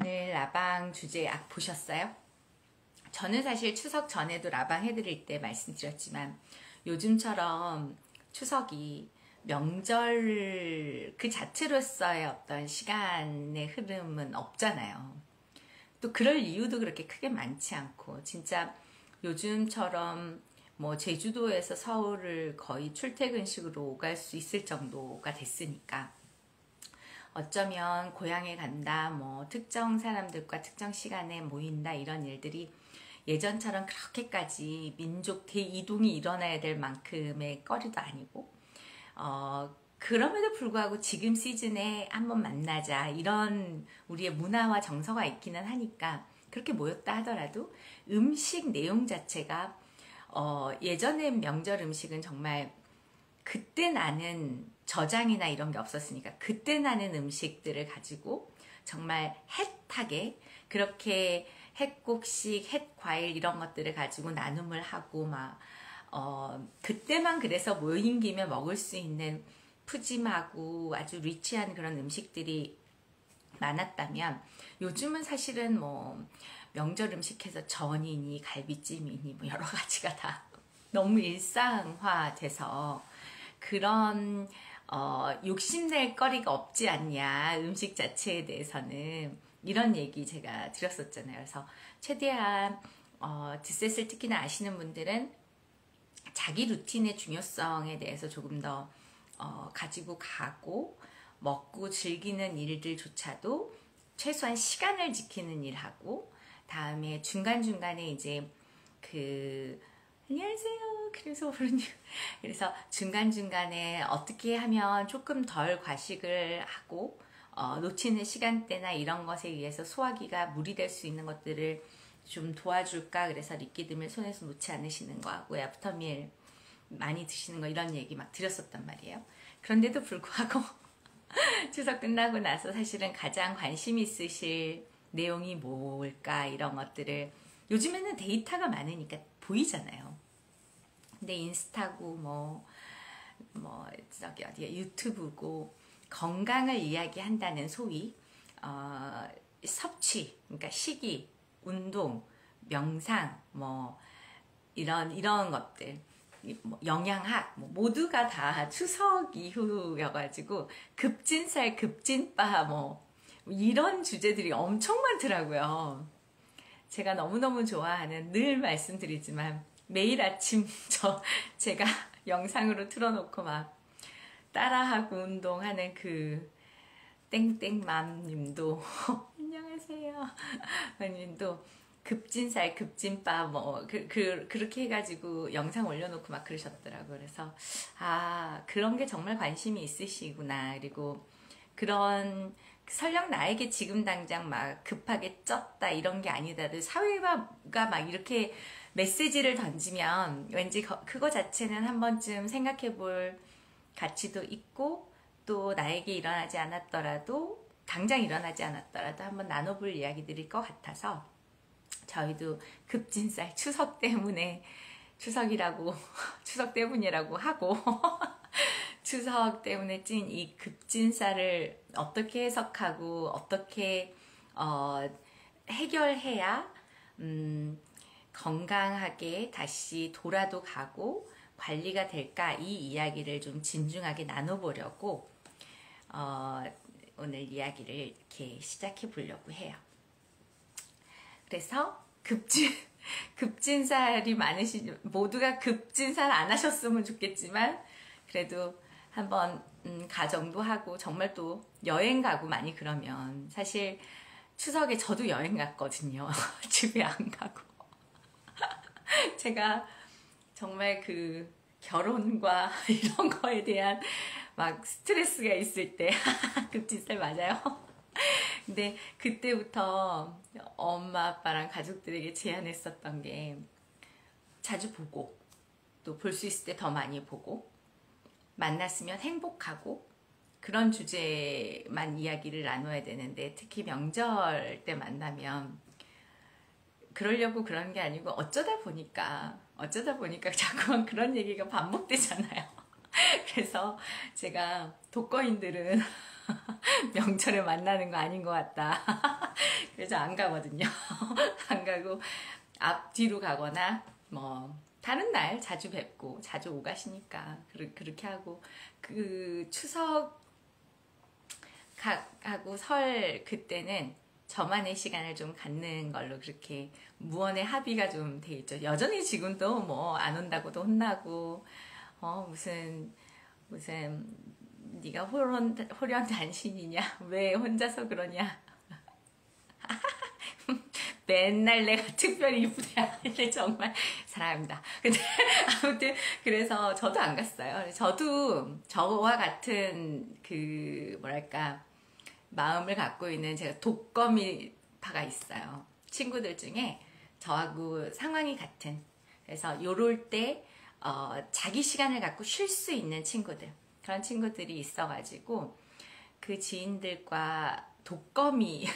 오늘 라방 주제 보셨어요? 저는 사실 추석 전에도 라방 해드릴 때 말씀드렸지만 요즘처럼 추석이 명절 그 자체로서의 어떤 시간의 흐름은 없잖아요. 또 그럴 이유도 그렇게 크게 많지 않고 진짜 요즘처럼 뭐 제주도에서 서울을 거의 출퇴근식으로 오갈 수 있을 정도가 됐으니까 어쩌면 고향에 간다, 뭐 특정 사람들과 특정 시간에 모인다 이런 일들이 예전처럼 그렇게까지 민족 대이동이 일어나야 될 만큼의 거리도 아니고 그럼에도 불구하고 지금 시즌에 한번 만나자 이런 우리의 문화와 정서가 있기는 하니까 그렇게 모였다 하더라도 음식 내용 자체가 예전의 명절 음식은 정말 그때 나는 저장이나 이런 게 없었으니까 그때 나는 음식들을 가지고 정말 햇하게 그렇게 햇곡식, 햇과일 이런 것들을 가지고 나눔을 하고 막 그때만 그래서 모인 김에 먹을 수 있는 푸짐하고 아주 리치한 그런 음식들이 많았다면 요즘은 사실은 뭐 명절 음식해서 전이니 갈비찜이니 뭐 여러 가지가 다 너무 일상화돼서 그런 욕심낼 거리가 없지 않냐 음식 자체에 대해서는 이런 얘기 제가 드렸었잖아요. 그래서 최대한 드셋을 특히나 아시는 분들은 자기 루틴의 중요성에 대해서 조금 더 가지고 가고 먹고 즐기는 일들조차도 최소한 시간을 지키는 일하고 다음에 중간중간에 이제 안녕하세요. 그래서 중간중간에 어떻게 하면 조금 덜 과식을 하고 놓치는 시간대나 이런 것에 의해서 소화기가 무리될 수 있는 것들을 좀 도와줄까 그래서 리퀴드밀 손에서 놓지 않으시는 거하고 애프터밀 많이 드시는 거 이런 얘기 막 드렸었단 말이에요. 그런데도 불구하고 추석 끝나고 나서 사실은 가장 관심 있으실 내용이 뭘까 이런 것들을 요즘에는 데이터가 많으니까 보이잖아요. 근데 인스타고 저기 어디야 유튜브고 건강을 이야기한다는 소위 섭취 그러니까 식이 운동 명상 뭐 이런 것들 영양학 모두가 다 추석 이후여가지고 급진살 급진바 이런 주제들이 엄청 많더라고요. 제가 너무너무 좋아하는 늘 말씀드리지만 매일 아침 제가 영상으로 틀어놓고 막 따라하고 운동하는 그 땡땡맘님도 안녕하세요 님도 급진살 급진바 그렇게 해가지고 영상 올려놓고 막 그러셨더라고요. 그래서 그런 게 정말 관심이 있으시구나. 그리고 그런 설령 나에게 지금 당장 막 급하게 쪘다 이런 게 아니더라도 사회가 막 이렇게 메시지를 던지면 왠지 그거 자체는 한 번쯤 생각해 볼 가치도 있고 또 나에게 일어나지 않았더라도 당장 일어나지 않았더라도 한번 나눠볼 이야기들일 것 같아서 저희도 급진살 추석 때문에 추석 때문이라고 하고 추석 때문에 찐 이 급진살을 어떻게 해석하고 어떻게 해결해야 건강하게 다시 돌아도 가고 관리가 될까 이 이야기를 좀 진중하게 나눠보려고 오늘 이야기를 이렇게 시작해 보려고 해요. 그래서 급진살이 모두가 급진살 안 하셨으면 좋겠지만 그래도 한번 가정도 하고 정말 또 여행 가고 많이 그러면 사실 추석에 저도 여행 갔거든요. 집에 안 가고 제가 정말 그 결혼과 이런 거에 대한 막 스트레스가 있을 때 급진살 맞아요. 근데 그때부터 엄마 아빠랑 가족들에게 제안했었던 게 자주 보고 또 볼 수 있을 때 더 많이 보고 만났으면 행복하고 그런 주제만 이야기를 나눠야 되는데 특히 명절 때 만나면 그러려고 그런 게 아니고 어쩌다 보니까 자꾸만 그런 얘기가 반복되잖아요. 그래서 제가 독거인들은 명절에 만나는 거 아닌 것 같다. 저 안 가거든요. 안 가고 앞뒤로 가거나 뭐 다른 날 자주 뵙고 자주 오가시니까 그렇게 하고 그 추석 하고 설 그때는 저만의 시간을 좀 갖는 걸로 그렇게 무언의 합의가 좀 돼 있죠. 여전히 지금도 뭐 안 온다고도 혼나고 무슨 네가 호련 단신이냐 왜 혼자서 그러냐 맨날 내가 특별히 이쁘대야 정말 사랑합니다. 근데 아무튼 그래서 저도 안 갔어요. 저도 저와 같은 그 뭐랄까 마음을 갖고 있는 제가 독거미파가 있어요. 친구들 중에 저하고 상황이 같은, 그래서 요럴 때 자기 시간을 갖고 쉴 수 있는 친구들, 그런 친구들이 있어가지고 그 지인들과 독거미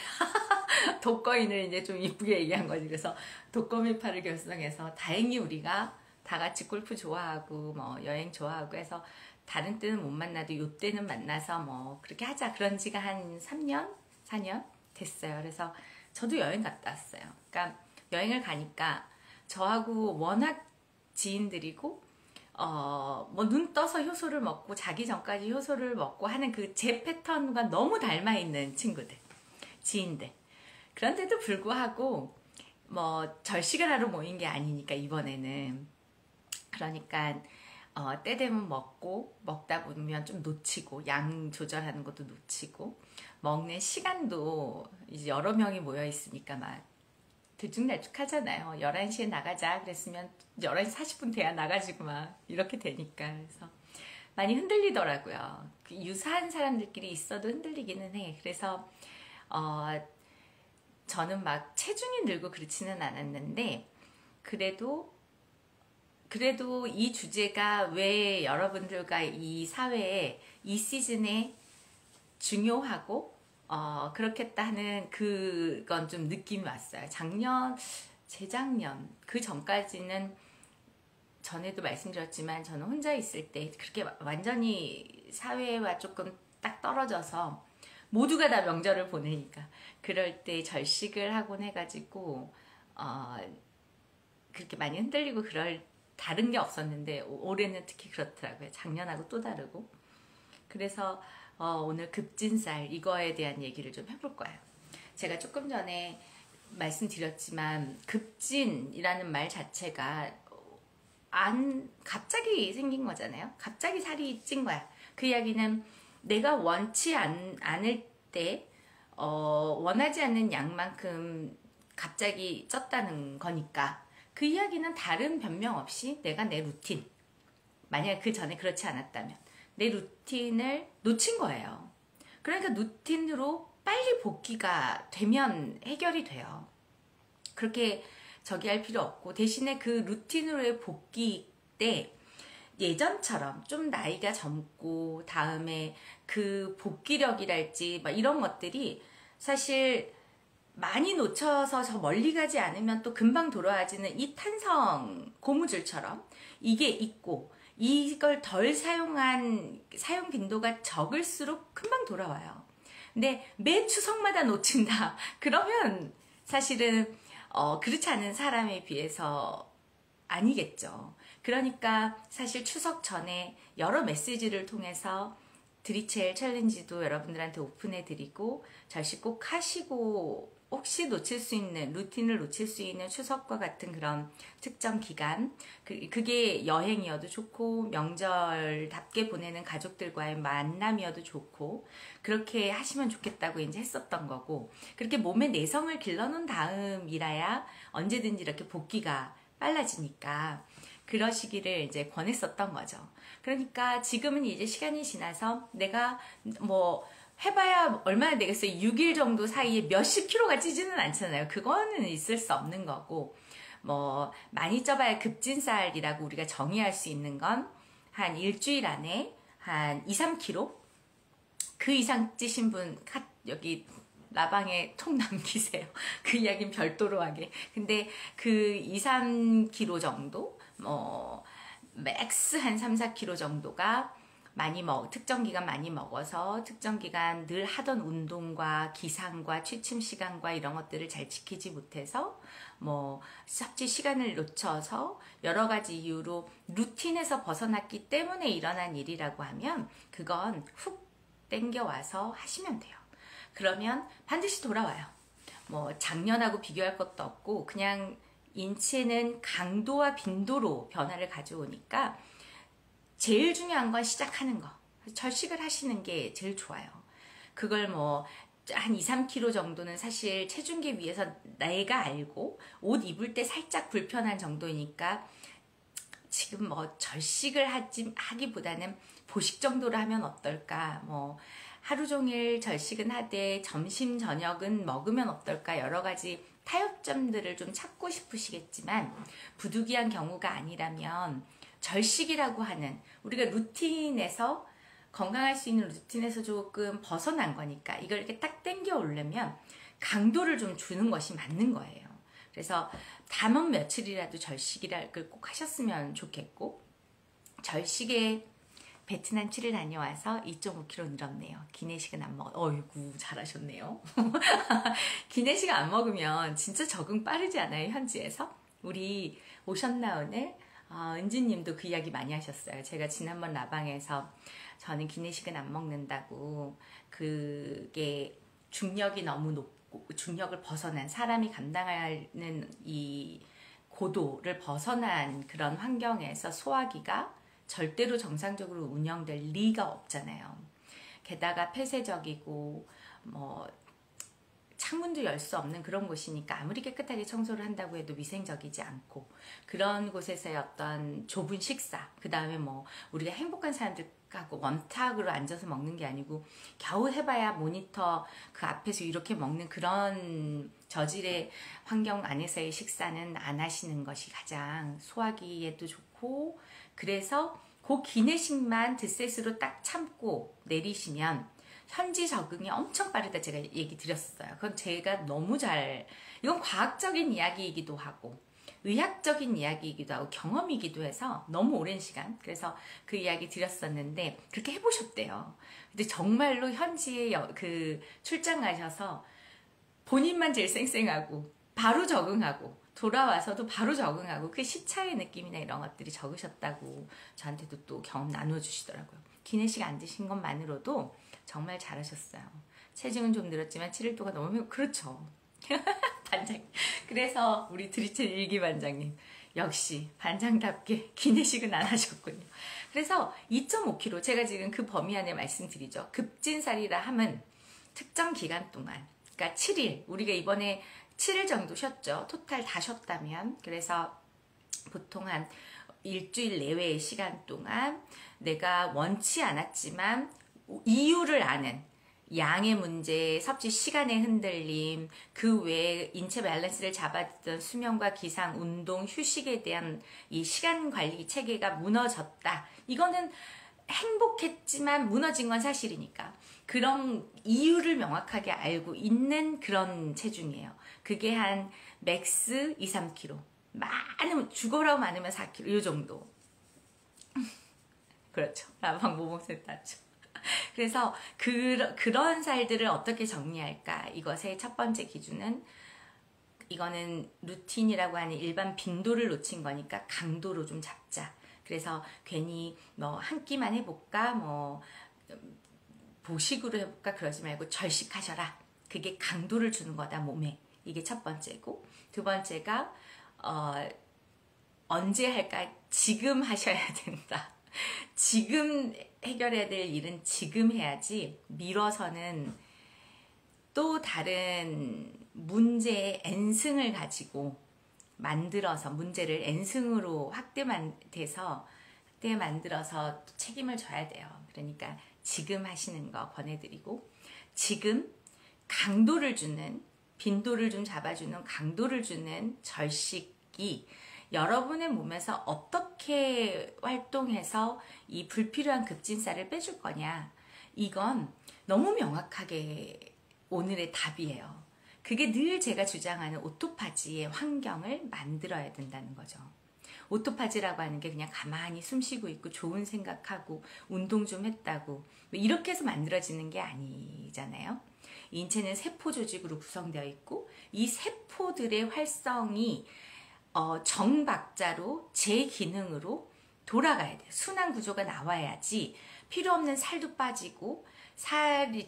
독거인을 이제 좀 이쁘게 얘기한 거지. 그래서 독거미파를 결성해서 다행히 우리가 다 같이 골프 좋아하고 뭐 여행 좋아하고 해서 다른 때는 못 만나도 요 때는 만나서 뭐 그렇게 하자 그런 지가 한 3년? 4년 됐어요. 그래서 저도 여행 갔다 왔어요. 그러니까 여행을 가니까 저하고 워낙 지인들이고 뭐 눈 떠서 효소를 먹고 자기 전까지 효소를 먹고 하는 그 제 패턴과 너무 닮아 있는 친구들, 지인들. 그런데도 불구하고 뭐 절식을 하러 모인 게 아니니까 이번에는, 그러니까 때 되면 먹고 먹다 보면 좀 놓치고 양 조절하는 것도 놓치고 먹는 시간도 이제 여러 명이 모여 있으니까 막 들쭉날쭉 하잖아요. 11시에 나가자 그랬으면 11시 40분 돼야 나가지고 막 이렇게 되니까. 그래서 많이 흔들리더라고요. 유사한 사람들끼리 있어도 흔들리기는 해. 그래서 저는 막 체중이 늘고 그렇지는 않았는데 그래도 이 주제가 왜 여러분들과 이 사회에 이 시즌에 중요하고 그렇겠다 하는 그건 좀 느낌이 왔어요. 재작년 그 전까지는 전에도 말씀드렸지만 저는 혼자 있을 때 그렇게 완전히 사회와 조금 딱 떨어져서 모두가 다 명절을 보내니까 그럴 때 절식을 하곤 해가지고 그렇게 많이 흔들리고 다른 게 없었는데 올해는 특히 그렇더라고요. 작년하고 또 다르고. 그래서 오늘 급진살 이거에 대한 얘기를 좀 해볼 거예요. 제가 조금 전에 말씀드렸지만 급진이라는 말 자체가 갑자기 생긴 거잖아요. 갑자기 살이 찐 거야. 그 이야기는 내가 원치 않을 때 원하지 않는 양만큼 갑자기 쪘다는 거니까 그 이야기는 다른 변명 없이 내가 내 루틴, 만약에 그 전에 그렇지 않았다면 내 루틴을 놓친 거예요. 그러니까 루틴으로 빨리 복귀가 되면 해결이 돼요. 그렇게 저기 할 필요 없고 대신에 그 루틴으로의 복귀 때 예전처럼 좀 나이가 젊고 다음에 그 복귀력이랄지 막 이런 것들이 사실 많이 놓쳐서 저 멀리 가지 않으면 또 금방 돌아와지는 이 탄성 고무줄처럼 이게 있고 이걸 덜 사용 빈도가 적을수록 금방 돌아와요. 근데 매 추석마다 놓친다 그러면 사실은 그렇지 않은 사람에 비해서 아니겠죠. 그러니까 사실 추석 전에 여러 메시지를 통해서 드리첼 챌린지도 여러분들한테 오픈해드리고 절식 꼭 하시고 혹시 놓칠 수 있는 루틴을 놓칠 수 있는 추석과 같은 그런 특정 기간, 그게 여행이어도 좋고 명절답게 보내는 가족들과의 만남이어도 좋고 그렇게 하시면 좋겠다고 이제 했었던 거고, 그렇게 몸의 내성을 길러놓은 다음이라야 언제든지 이렇게 복귀가 빨라지니까 그러시기를 이제 권했었던 거죠. 그러니까 지금은 이제 시간이 지나서 내가 뭐 해봐야 얼마나 되겠어요. 6일 정도 사이에 몇십 킬로가 찌지는 않잖아요. 그거는 있을 수 없는 거고, 뭐 많이 쪄봐야 급진살이라고 우리가 정의할 수 있는 건 한 일주일 안에 한 2, 3kg 그 이상 찌신 분 여기 라방에 톡 남기세요. 그 이야기는 별도로 하게. 근데 그 2, 3kg 정도, 뭐 맥스 한 3, 4kg 정도가 특정 기간 많이 먹어서 특정 기간 늘 하던 운동과 기상과 취침 시간과 이런 것들을 잘 지키지 못해서 뭐 섭취 시간을 놓쳐서 여러 가지 이유로 루틴에서 벗어났기 때문에 일어난 일이라고 하면 그건 훅 땡겨와서 하시면 돼요. 그러면 반드시 돌아와요. 뭐 작년하고 비교할 것도 없고 그냥 인체는 강도와 빈도로 변화를 가져오니까 제일 중요한 건 시작하는 거. 절식을 하시는 게 제일 좋아요. 그걸 뭐 한 2, 3kg 정도는 사실 체중계 위에서 내가 알고 옷 입을 때 살짝 불편한 정도이니까 지금 뭐 절식을 하기보다는 보식 정도로 하면 어떨까? 뭐 하루 종일 절식은 하되 점심 저녁은 먹으면 어떨까? 여러 가지 타협점들을 좀 찾고 싶으시겠지만 부득이한 경우가 아니라면 절식이라고 하는 우리가 루틴에서 건강할 수 있는 루틴에서 조금 벗어난 거니까 이걸 이렇게 딱 땡겨 오려면 강도를 좀 주는 것이 맞는 거예요. 그래서 담은 며칠이라도 절식이라고 꼭 하셨으면 좋겠고 절식에 베트남 7일 다녀와서 2.5kg 늘었네요. 기내식은 안 먹어. 어이구 잘하셨네요. 기내식 안 먹으면 진짜 적응 빠르지 않아요? 현지에서? 우리 오셨나 오늘? 은지님도 그 이야기 많이 하셨어요. 제가 지난번 라방에서 저는 기내식은 안 먹는다고 그게 중력이 너무 높고 중력을 벗어난 사람이 감당하는 이 고도를 벗어난 그런 환경에서 소화기가 절대로 정상적으로 운영될 리가 없잖아요. 게다가 폐쇄적이고 뭐 창문도 열 수 없는 그런 곳이니까 아무리 깨끗하게 청소를 한다고 해도 위생적이지 않고 그런 곳에서의 어떤 좁은 식사 그 다음에 뭐 우리가 행복한 사람들하고 원탁으로 앉아서 먹는 게 아니고 겨우 해봐야 모니터 그 앞에서 이렇게 먹는 그런 저질의 환경 안에서의 식사는 안 하시는 것이 가장 소화기에도 좋고 그래서 그 기내식만 드셋으로 딱 참고 내리시면 현지 적응이 엄청 빠르다 제가 얘기 드렸어요. 그건 제가 너무 이건 과학적인 이야기이기도 하고 의학적인 이야기이기도 하고 경험이기도 해서 너무 오랜 시간 그래서 그 이야기 드렸었는데 그렇게 해보셨대요. 근데 정말로 현지에 그 출장 가셔서 본인만 제일 쌩쌩하고 바로 적응하고 돌아와서도 바로 적응하고 그 시차의 느낌이나 이런 것들이 적으셨다고 저한테도 또 경험 나눠주시더라고요. 기내식 안 드신 것만으로도 정말 잘하셨어요. 체중은 좀 늘었지만 7일 동안 너무 그렇죠. 반장. 그래서 우리 드리첸 일기 반장님 역시 반장답게 기내식은 안 하셨군요. 그래서 2.5kg 제가 지금 그 범위 안에 말씀드리죠. 급진살이라 함은 특정 기간 동안 그러니까 7일 우리가 이번에 7일 정도 쉬었죠. 토탈 다 쉬었다면 그래서 보통 한 일주일 내외의 시간 동안 내가 원치 않았지만 이유를 아는 양의 문제, 섭취 시간의 흔들림, 그 외에 인체 밸런스를 잡아주던 수면과 기상, 운동, 휴식에 대한 이 시간 관리 체계가 무너졌다. 이거는 행복했지만 무너진 건 사실이니까 그런 이유를 명확하게 알고 있는 그런 체중이에요. 그게 한 맥스 2, 3kg 많으면 죽어라고 많으면 4kg 이 정도. 그렇죠. 라방 모범센터죠. 그래서 그런 살들을 어떻게 정리할까? 이것의 첫 번째 기준은 이거는 루틴이라고 하는 일반 빈도를 놓친 거니까 강도로 좀 잡자. 그래서 괜히 뭐 한 끼만 해볼까? 뭐 보식으로 해볼까? 그러지 말고 절식하셔라. 그게 강도를 주는 거다 몸에. 이게 첫 번째고 두 번째가 언제 할까? 지금 하셔야 된다. 지금 해결해야 될 일은 지금 해야지 미뤄서는 또 다른 문제의 N승을 가지고 만들어서 문제를 N승으로 확대 만들어서 책임을 져야 돼요. 그러니까 지금 하시는 거 권해드리고 지금 강도를 주는 빈도를 좀 잡아주는 강도를 주는 절식이 여러분의 몸에서 어떻게 활동해서 이 불필요한 급진살을 빼줄 거냐 이건 너무 명확하게 오늘의 답이에요. 그게 늘 제가 주장하는 오토파지의 환경을 만들어야 된다는 거죠. 오토파지라고 하는 게 그냥 가만히 숨 쉬고 있고 좋은 생각하고 운동 좀 했다고 이렇게 해서 만들어지는 게 아니잖아요. 인체는 세포 조직으로 구성되어 있고 이 세포들의 활성이 정박자로 제 기능으로 돌아가야 돼요. 순환 구조가 나와야지 필요 없는 살도 빠지고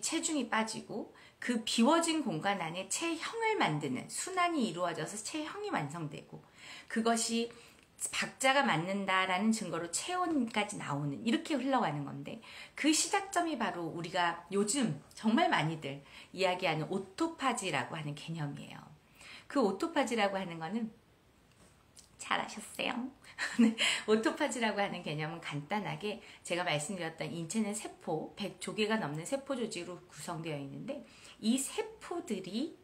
체중이 빠지고 그 비워진 공간 안에 체형을 만드는 순환이 이루어져서 체형이 완성되고 그것이 박자가 맞는다라는 증거로 체온까지 나오는 이렇게 흘러가는 건데 그 시작점이 바로 우리가 요즘 정말 많이들 이야기하는 오토파지라고 하는 개념이에요. 그 오토파지라고 하는 거는 잘하셨어요. 오토파지라고 하는 개념은 간단하게 제가 말씀드렸던 인체는 세포, 100조개가 넘는 세포 조직으로 구성되어 있는데 이 세포들이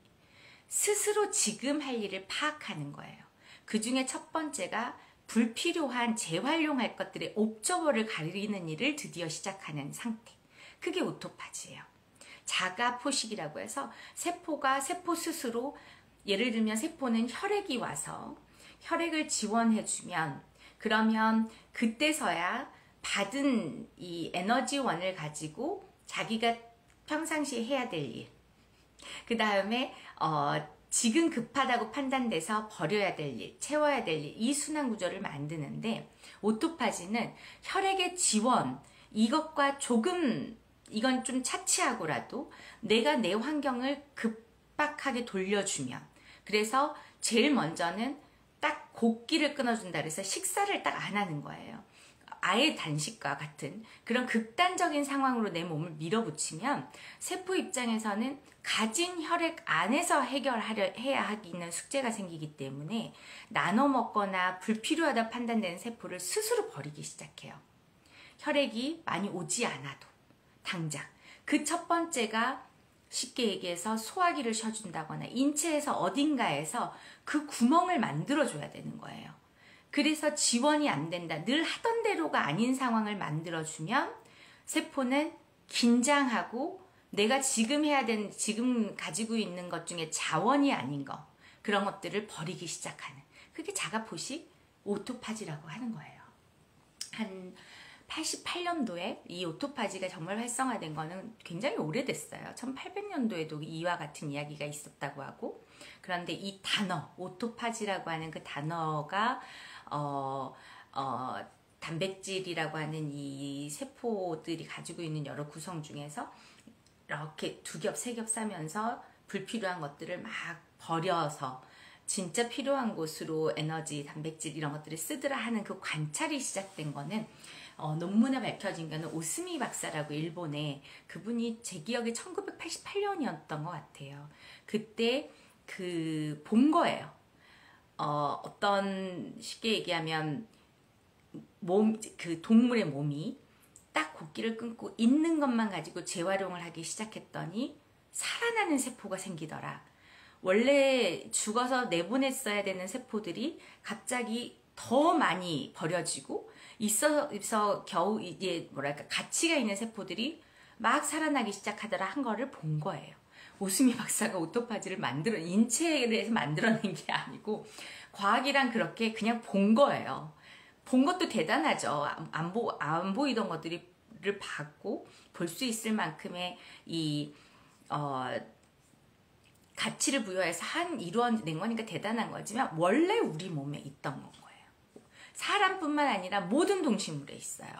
스스로 지금 할 일을 파악하는 거예요. 그 중에 첫 번째가 불필요한 재활용할 것들의 옵저버를 가리는 일을 드디어 시작하는 상태. 그게 오토파지예요. 자가 포식이라고 해서 세포가 세포 스스로 예를 들면 세포는 혈액이 와서 혈액을 지원해주면 그러면 그때서야 받은 이 에너지원을 가지고 자기가 평상시에 해야 될 일, 그 다음에 지금 급하다고 판단돼서 버려야 될 일, 채워야 될 일, 이 순환 구조를 만드는데 오토파지는 혈액의 지원, 이것과 조금 이건 좀 차치하고라도 내가 내 환경을 급박하게 돌려주면 그래서 제일 먼저는 딱 곡기를 끊어준다 그래서 식사를 딱 안 하는 거예요. 아예 단식과 같은 그런 극단적인 상황으로 내 몸을 밀어붙이면 세포 입장에서는 가진 혈액 안에서 해야 하기는 숙제가 생기기 때문에 나눠 먹거나 불필요하다 판단되는 세포를 스스로 버리기 시작해요. 혈액이 많이 오지 않아도 당장 그 첫 번째가 쉽게 얘기해서 소화기를 쉬어준다거나 인체에서 어딘가에서 그 구멍을 만들어줘야 되는 거예요. 그래서 지원이 안 된다. 늘 하던 대로가 아닌 상황을 만들어주면 세포는 긴장하고 내가 지금 해야 되는, 지금 가지고 있는 것 중에 자원이 아닌 거, 그런 것들을 버리기 시작하는. 그게 자가포식 오토파지라고 하는 거예요. 한 88년도에 이 오토파지가 정말 활성화된 거는 굉장히 오래됐어요. 1800년도에도 이와 같은 이야기가 있었다고 하고, 그런데 이 단어, 오토파지라고 하는 그 단어가 단백질이라고 하는 이 세포들이 가지고 있는 여러 구성 중에서 이렇게 두 겹, 세 겹 싸면서 불필요한 것들을 막 버려서 진짜 필요한 곳으로 에너지, 단백질 이런 것들을 쓰더라 하는 그 관찰이 시작된 거는 논문에 밝혀진 거는 오스미 박사라고 일본에 그분이 제 기억에 1988년이었던 것 같아요. 그때 본 거예요. 어떤 쉽게 얘기하면 그 동물의 몸이 딱 곡기를 끊고 있는 것만 가지고 재활용을 하기 시작했더니 살아나는 세포가 생기더라. 원래 죽어서 내보냈어야 되는 세포들이 갑자기 더 많이 버려지고 있어서 겨우 이제 뭐랄까 가치가 있는 세포들이 막 살아나기 시작하더라 한 거를 본 거예요. 오스미 박사가 오토파지를 인체에서 만들어낸 게 아니고 과학이란 그렇게 그냥 본 거예요. 본 것도 대단하죠. 안 보이던 것들을 봤고 볼 수 있을 만큼의 이 가치를 부여해서 이루어낸 거니까 대단한 거지만 원래 우리 몸에 있던 거예요. 사람뿐만 아니라 모든 동식물에 있어요.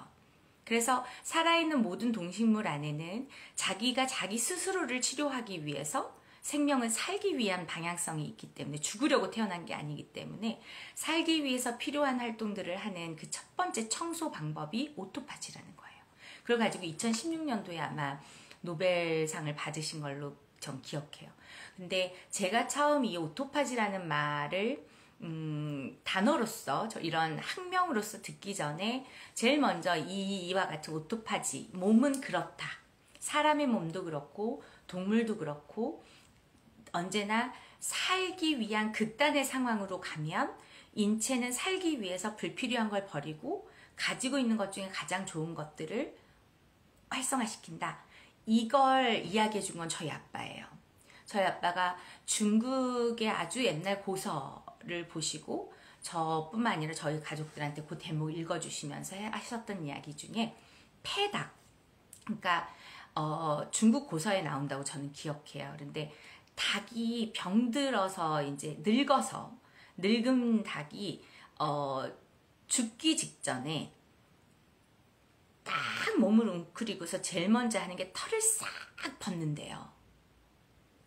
그래서 살아있는 모든 동식물 안에는 자기가 자기 스스로를 치료하기 위해서 생명을 살기 위한 방향성이 있기 때문에 죽으려고 태어난 게 아니기 때문에 살기 위해서 필요한 활동들을 하는 그 첫 번째 청소 방법이 오토파지라는 거예요. 그래가지고 2016년도에 아마 노벨상을 받으신 걸로 전 기억해요. 근데 제가 처음 이 오토파지라는 말을 단어로서 이런 학명으로서 듣기 전에 제일 먼저 이와 같은 오토파지, 몸은 그렇다. 사람의 몸도 그렇고 동물도 그렇고 언제나 살기 위한 극단의 상황으로 가면 인체는 살기 위해서 불필요한 걸 버리고 가지고 있는 것 중에 가장 좋은 것들을 활성화시킨다. 이걸 이야기해 준 건 저희 아빠예요. 저희 아빠가 중국의 아주 옛날 고서를 보시고 저뿐만 아니라 저희 가족들한테 그 대목 읽어주시면서 하셨던 이야기 중에 폐닭, 그러니까 중국 고서에 나온다고 저는 기억해요. 그런데 닭이 병들어서 이제 늙어서 늙은 닭이 죽기 직전에 딱 몸을 웅크리고서 제일 먼저 하는 게 털을 싹 벗는데요.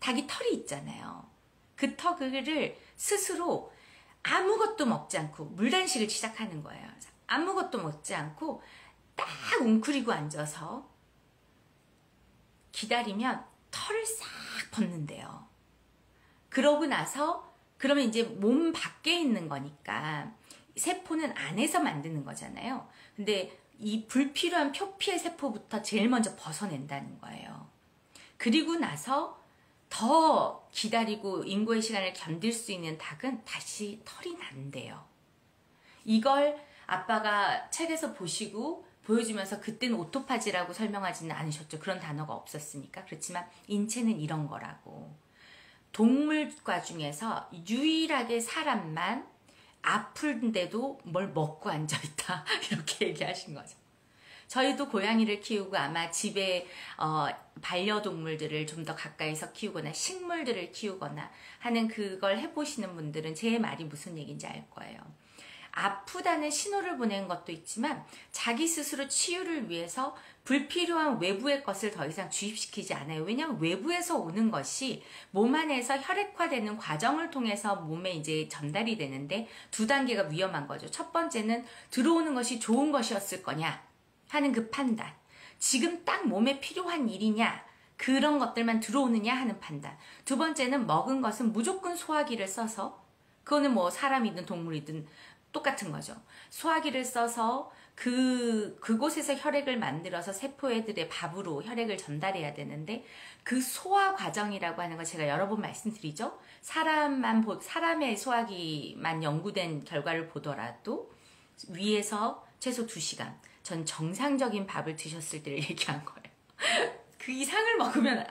닭이 털이 있잖아요. 그 털을 스스로 아무것도 먹지 않고 물단식을 시작하는 거예요. 아무것도 먹지 않고 딱 웅크리고 앉아서 기다리면 털을 싹 벗는데요. 그러고 나서 그러면 이제 몸 밖에 있는 거니까 세포는 안에서 만드는 거잖아요. 근데 이 불필요한 표피의 세포부터 제일 먼저 벗어낸다는 거예요. 그리고 나서 더 기다리고 인고의 시간을 견딜 수 있는 닭은 다시 털이 난대요. 이걸 아빠가 책에서 보시고 보여주면서 그때는 오토파지라고 설명하지는 않으셨죠. 그런 단어가 없었으니까. 그렇지만 인체는 이런 거라고. 동물과 중에서 유일하게 사람만 아픈데도 뭘 먹고 앉아있다. 이렇게 얘기하신 거죠. 저희도 고양이를 키우고 아마 집에 반려동물들을 좀 더 가까이서 키우거나 식물들을 키우거나 하는 그걸 해보시는 분들은 제 말이 무슨 얘기인지 알 거예요. 아프다는 신호를 보낸 것도 있지만 자기 스스로 치유를 위해서 불필요한 외부의 것을 더 이상 주입시키지 않아요. 왜냐하면 외부에서 오는 것이 몸 안에서 혈액화되는 과정을 통해서 몸에 이제 전달이 되는데 두 단계가 위험한 거죠. 첫 번째는 들어오는 것이 좋은 것이었을 거냐 하는 그 판단. 지금 딱 몸에 필요한 일이냐, 그런 것들만 들어오느냐 하는 판단. 두 번째는 먹은 것은 무조건 소화기를 써서, 그거는 뭐 사람이든 동물이든 똑같은 거죠. 소화기를 써서 그곳에서 혈액을 만들어서 세포애들의 밥으로 혈액을 전달해야 되는데, 그 소화 과정이라고 하는 거 제가 여러 번 말씀드리죠. 사람의 소화기만 연구된 결과를 보더라도 위에서 최소 2시간, 전 정상적인 밥을 드셨을 때를 얘기한 거예요. 그 이상을 먹으면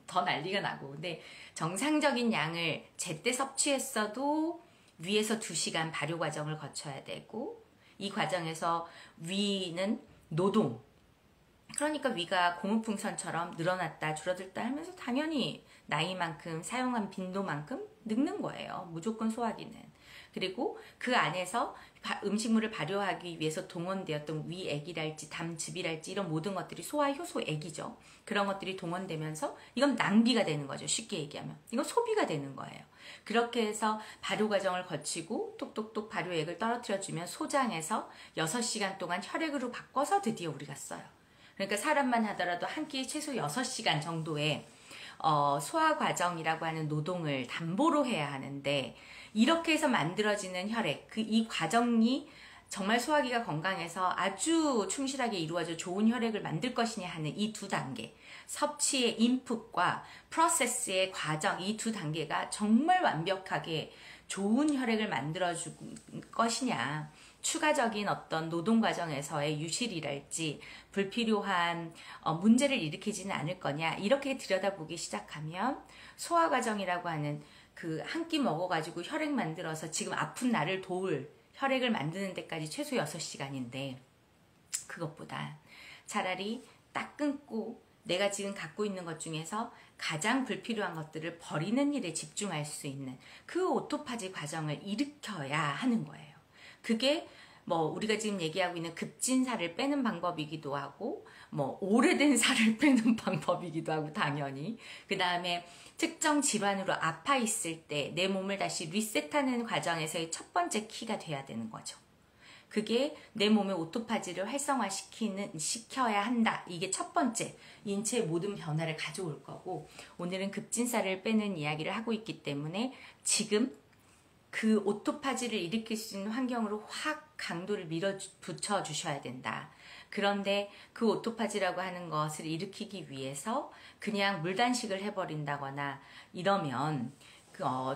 더 난리가 나고, 근데 정상적인 양을 제때 섭취했어도 위에서 2시간 발효 과정을 거쳐야 되고, 이 과정에서 위는 노동, 그러니까 위가 고무풍선처럼 늘어났다 줄어들다 하면서 당연히 나이만큼 사용한 빈도만큼 늙는 거예요. 무조건 소화기는. 그리고 그 안에서 음식물을 발효하기 위해서 동원되었던 위액이랄지 담즙이랄지 이런 모든 것들이 소화효소액이죠. 그런 것들이 동원되면서 이건 낭비가 되는 거죠. 쉽게 얘기하면. 이건 소비가 되는 거예요. 그렇게 해서 발효 과정을 거치고 똑똑똑 발효액을 떨어뜨려주면 소장에서 6시간 동안 혈액으로 바꿔서 드디어 우리가 써요. 그러니까 사람만 하더라도 한 끼에 최소 6시간 정도의 소화 과정이라고 하는 노동을 담보로 해야 하는데, 이렇게 해서 만들어지는 혈액, 이 과정이 정말 소화기가 건강해서 아주 충실하게 이루어져 좋은 혈액을 만들 것이냐 하는 이 두 단계, 섭취의 인풋과 프로세스의 과정, 이 두 단계가 정말 완벽하게 좋은 혈액을 만들어줄 것이냐, 추가적인 어떤 노동 과정에서의 유실이랄지 불필요한 문제를 일으키지는 않을 거냐, 이렇게 들여다보기 시작하면 소화 과정이라고 하는 그 한 끼 먹어가지고 혈액 만들어서 지금 아픈 나를 도울 혈액을 만드는 데까지 최소 6시간인데, 그것보다 차라리 딱 끊고 내가 지금 갖고 있는 것 중에서 가장 불필요한 것들을 버리는 일에 집중할 수 있는 그 오토파지 과정을 일으켜야 하는 거예요. 그게 뭐 우리가 지금 얘기하고 있는 급진살을 빼는 방법이기도 하고, 뭐 오래된 살을 빼는 방법이기도 하고, 당연히 그 다음에 특정 질환으로 아파 있을 때 내 몸을 다시 리셋하는 과정에서의 첫 번째 키가 돼야 되는 거죠. 그게 내 몸의 오토파지를 시켜야 한다. 이게 첫 번째 인체의 모든 변화를 가져올 거고, 오늘은 급진살을 빼는 이야기를 하고 있기 때문에 지금 그 오토파지를 일으킬 수 있는 환경으로 확 강도를 밀어붙여 주셔야 된다. 그런데 그 오토파지라고 하는 것을 일으키기 위해서 그냥 물단식을 해버린다거나 이러면,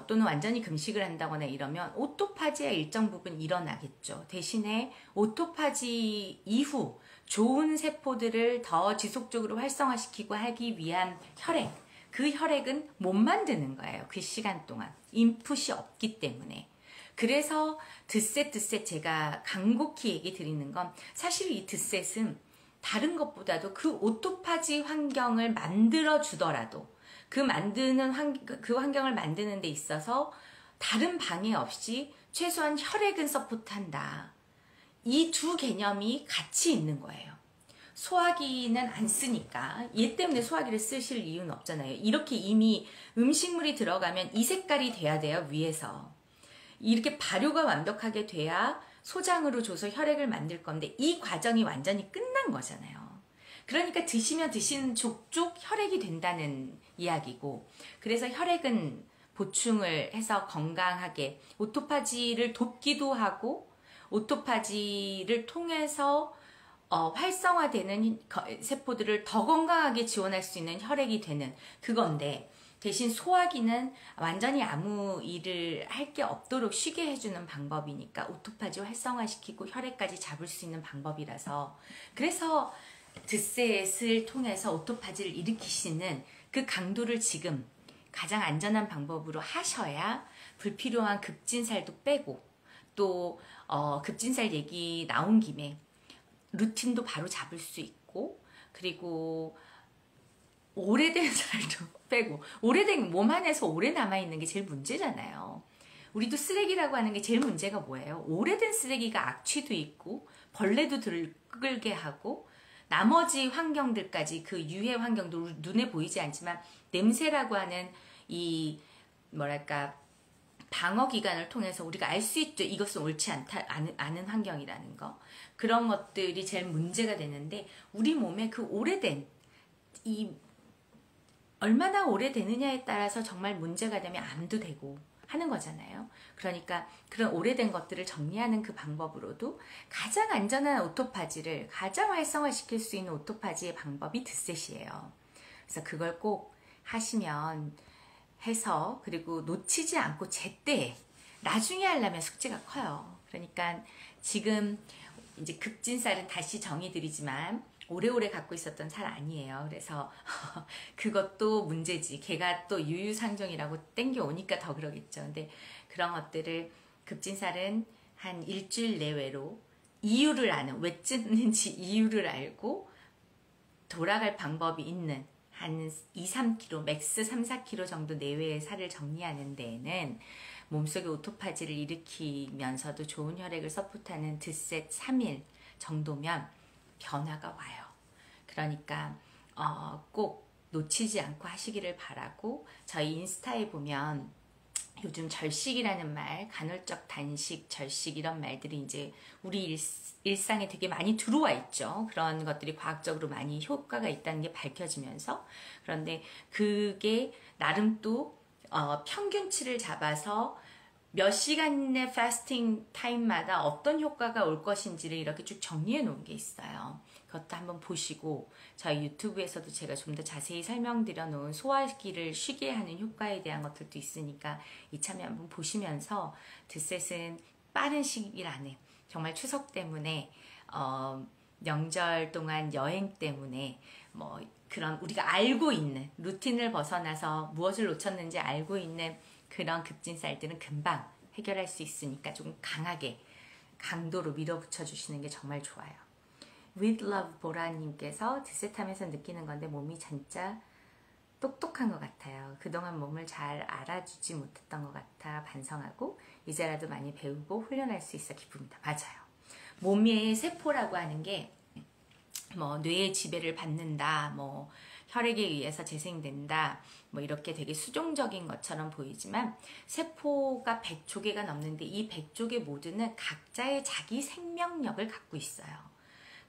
또는 완전히 금식을 한다거나 이러면 오토파지의 일정 부분 일어나겠죠. 대신에 오토파지 이후 좋은 세포들을 더 지속적으로 활성화시키고 하기 위한 혈액, 그 혈액은 못 만드는 거예요. 그 시간 동안 인풋이 없기 때문에. 그래서 드셋 제가 간곡히 얘기 드리는 건 사실 이 드셋은 다른 것보다도 그 오토파지 환경을 만들어 주더라도 그 환경을 만드는 데 있어서 다른 방해 없이 최소한 혈액은 서포트한다. 이 두 개념이 같이 있는 거예요. 소화기는 안 쓰니까 얘 때문에 소화기를 쓰실 이유는 없잖아요. 이렇게 이미 음식물이 들어가면 이 색깔이 돼야 돼요. 위에서. 이렇게 발효가 완벽하게 돼야 소장으로 줘서 혈액을 만들 건데 이 과정이 완전히 끝난 거잖아요. 그러니까 드시면 드시는 족족 혈액이 된다는 이야기고, 그래서 혈액은 보충을 해서 건강하게 오토파지를 돕기도 하고 오토파지를 통해서 활성화되는 세포들을 더 건강하게 지원할 수 있는 혈액이 되는 그건데, 대신 소화기는 완전히 아무 일을 할 게 없도록 쉬게 해주는 방법이니까 오토파지 활성화시키고 혈액까지 잡을 수 있는 방법이라서, 그래서 드셋을 통해서 오토파지를 일으키시는 그 강도를 지금 가장 안전한 방법으로 하셔야 불필요한 급진살도 빼고, 또 급진살 얘기 나온 김에 루틴도 바로 잡을 수 있고, 그리고 오래된 살도 빼고, 오래된 몸 안에서 오래 남아있는 게 제일 문제잖아요. 우리도 쓰레기라고 하는 게 제일 문제가 뭐예요? 오래된 쓰레기가 악취도 있고 벌레도 들끓게 하고 나머지 환경들까지, 그 유해 환경도 눈에 보이지 않지만 냄새라고 하는 이 뭐랄까 방어 기관을 통해서 우리가 알 수 있죠. 이것은 옳지 않다, 않은 환경이라는 거. 그런 것들이 제일 문제가 되는데, 우리 몸에 그 오래된, 이 얼마나 오래되느냐에 따라서 정말 문제가 되면 암도 되고 하는 거잖아요. 그러니까 그런 오래된 것들을 정리하는 그 방법으로도 가장 안전한 오토파지를 가장 활성화시킬 수 있는 오토파지의 방법이 드셋이에요. 그래서 그걸 꼭 하시면 해서, 그리고 놓치지 않고 제때, 나중에 하려면 숙제가 커요. 그러니까 지금 이제 급진살은 다시 정의드리지만 오래오래 갖고 있었던 살 아니에요. 그래서 그것도 문제지. 걔가 또 유유상종이라고 땡겨오니까 더 그러겠죠. 근데 그런 것들을, 급진살은 한 일주일 내외로 이유를 아는, 왜 찌는지 이유를 알고 돌아갈 방법이 있는 한 2, 3kg, 맥스 3, 4kg 정도 내외의 살을 정리하는 데에는 몸속에 오토파지를 일으키면서도 좋은 혈액을 서포트하는 드셋 3일 정도면 변화가 와요. 그러니까 꼭 놓치지 않고 하시기를 바라고, 저희 인스타에 보면 요즘 절식이라는 말, 간헐적 단식, 절식 이런 말들이 이제 우리 일상에 되게 많이 들어와 있죠. 그런 것들이 과학적으로 많이 효과가 있다는 게 밝혀지면서, 그런데 그게 나름 또 평균치를 잡아서 몇 시간의 패스팅 타임마다 어떤 효과가 올 것인지를 이렇게 쭉 정리해 놓은 게 있어요. 그것도 한번 보시고, 저희 유튜브에서도 제가 좀 더 자세히 설명드려 놓은 소화기를 쉬게 하는 효과에 대한 것들도 있으니까 이참에 한번 보시면서, 드셋은 빠른 시일 안에, 정말 추석 때문에 명절 동안 여행 때문에 뭐 그런 우리가 알고 있는 루틴을 벗어나서 무엇을 놓쳤는지 알고 있는 그런 급진살들은 금방 해결할 수 있으니까 좀 강하게 강도로 밀어붙여 주시는 게 정말 좋아요. With Love 보라님께서 드셋하면서 느끼는 건데 몸이 진짜 똑똑한 것 같아요. 그동안 몸을 잘 알아주지 못했던 것 같아 반성하고 이제라도 많이 배우고 훈련할 수 있어 기쁩니다. 맞아요. 몸의 세포라고 하는 게 뭐 뇌의 지배를 받는다, 뭐 혈액에 의해서 재생된다, 뭐 이렇게 되게 수동적인 것처럼 보이지만 세포가 100조 개가 넘는데 이 100조 개 모두는 각자의 자기 생명력을 갖고 있어요.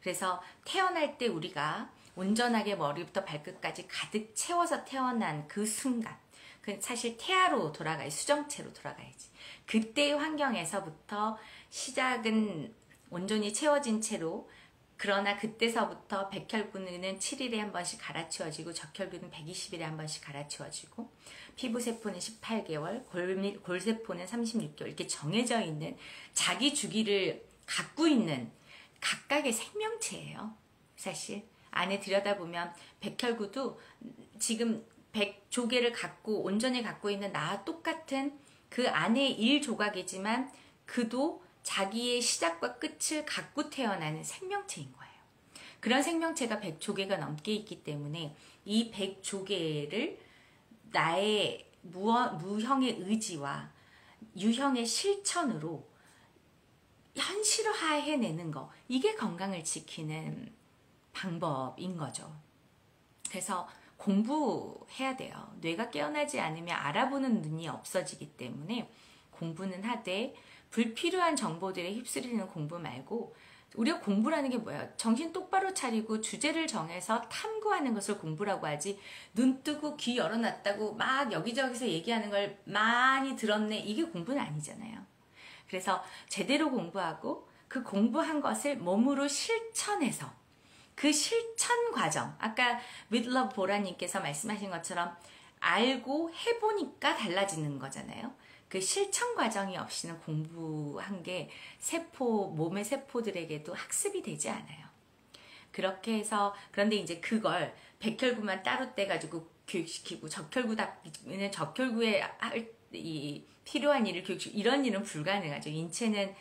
그래서 태어날 때 우리가 온전하게 머리부터 발끝까지 가득 채워서 태어난 그 순간, 그 사실 태아로 돌아가야지, 수정체로 돌아가야지. 그때의 환경에서부터 시작은 온전히 채워진 채로, 그러나 그때서부터 백혈구는 7일에 한 번씩 갈아치워지고 적혈구는 120일에 한 번씩 갈아치워지고 피부세포는 18개월, 골세포는 36개월 이렇게 정해져 있는 자기 주기를 갖고 있는 각각의 생명체예요. 사실 안에 들여다보면 백혈구도 지금 100조개를 갖고 온전히 갖고 있는 나와 똑같은 그 안에 일 조각이지만 그도 자기의 시작과 끝을 갖고 태어나는 생명체인 거예요. 그런 생명체가 100조개가 넘게 있기 때문에 이 100조개를 나의 무형의 의지와 유형의 실천으로 현실화해내는 거, 이게 건강을 지키는 방법인 거죠. 그래서 공부해야 돼요. 뇌가 깨어나지 않으면 알아보는 눈이 없어지기 때문에 공부는 하되 불필요한 정보들에 휩쓸리는 공부 말고, 우리가 공부라는 게 뭐예요? 정신 똑바로 차리고 주제를 정해서 탐구하는 것을 공부라고 하지, 눈 뜨고 귀 열어놨다고 막 여기저기서 얘기하는 걸 많이 들었네, 이게 공부는 아니잖아요. 그래서 제대로 공부하고 그 공부한 것을 몸으로 실천해서 그 실천 과정, 아까 with love 보라님께서 말씀하신 것처럼 알고 해보니까 달라지는 거잖아요. 그 실천 과정이 없이는 공부한 게 몸의 세포들에게도 학습이 되지 않아요. 그렇게 해서, 그런데 이제 그걸 백혈구만 따로 떼가지고 교육시키고 적혈구에 필요한 일을 교육시키고, 이런 일은 불가능하죠. 인체는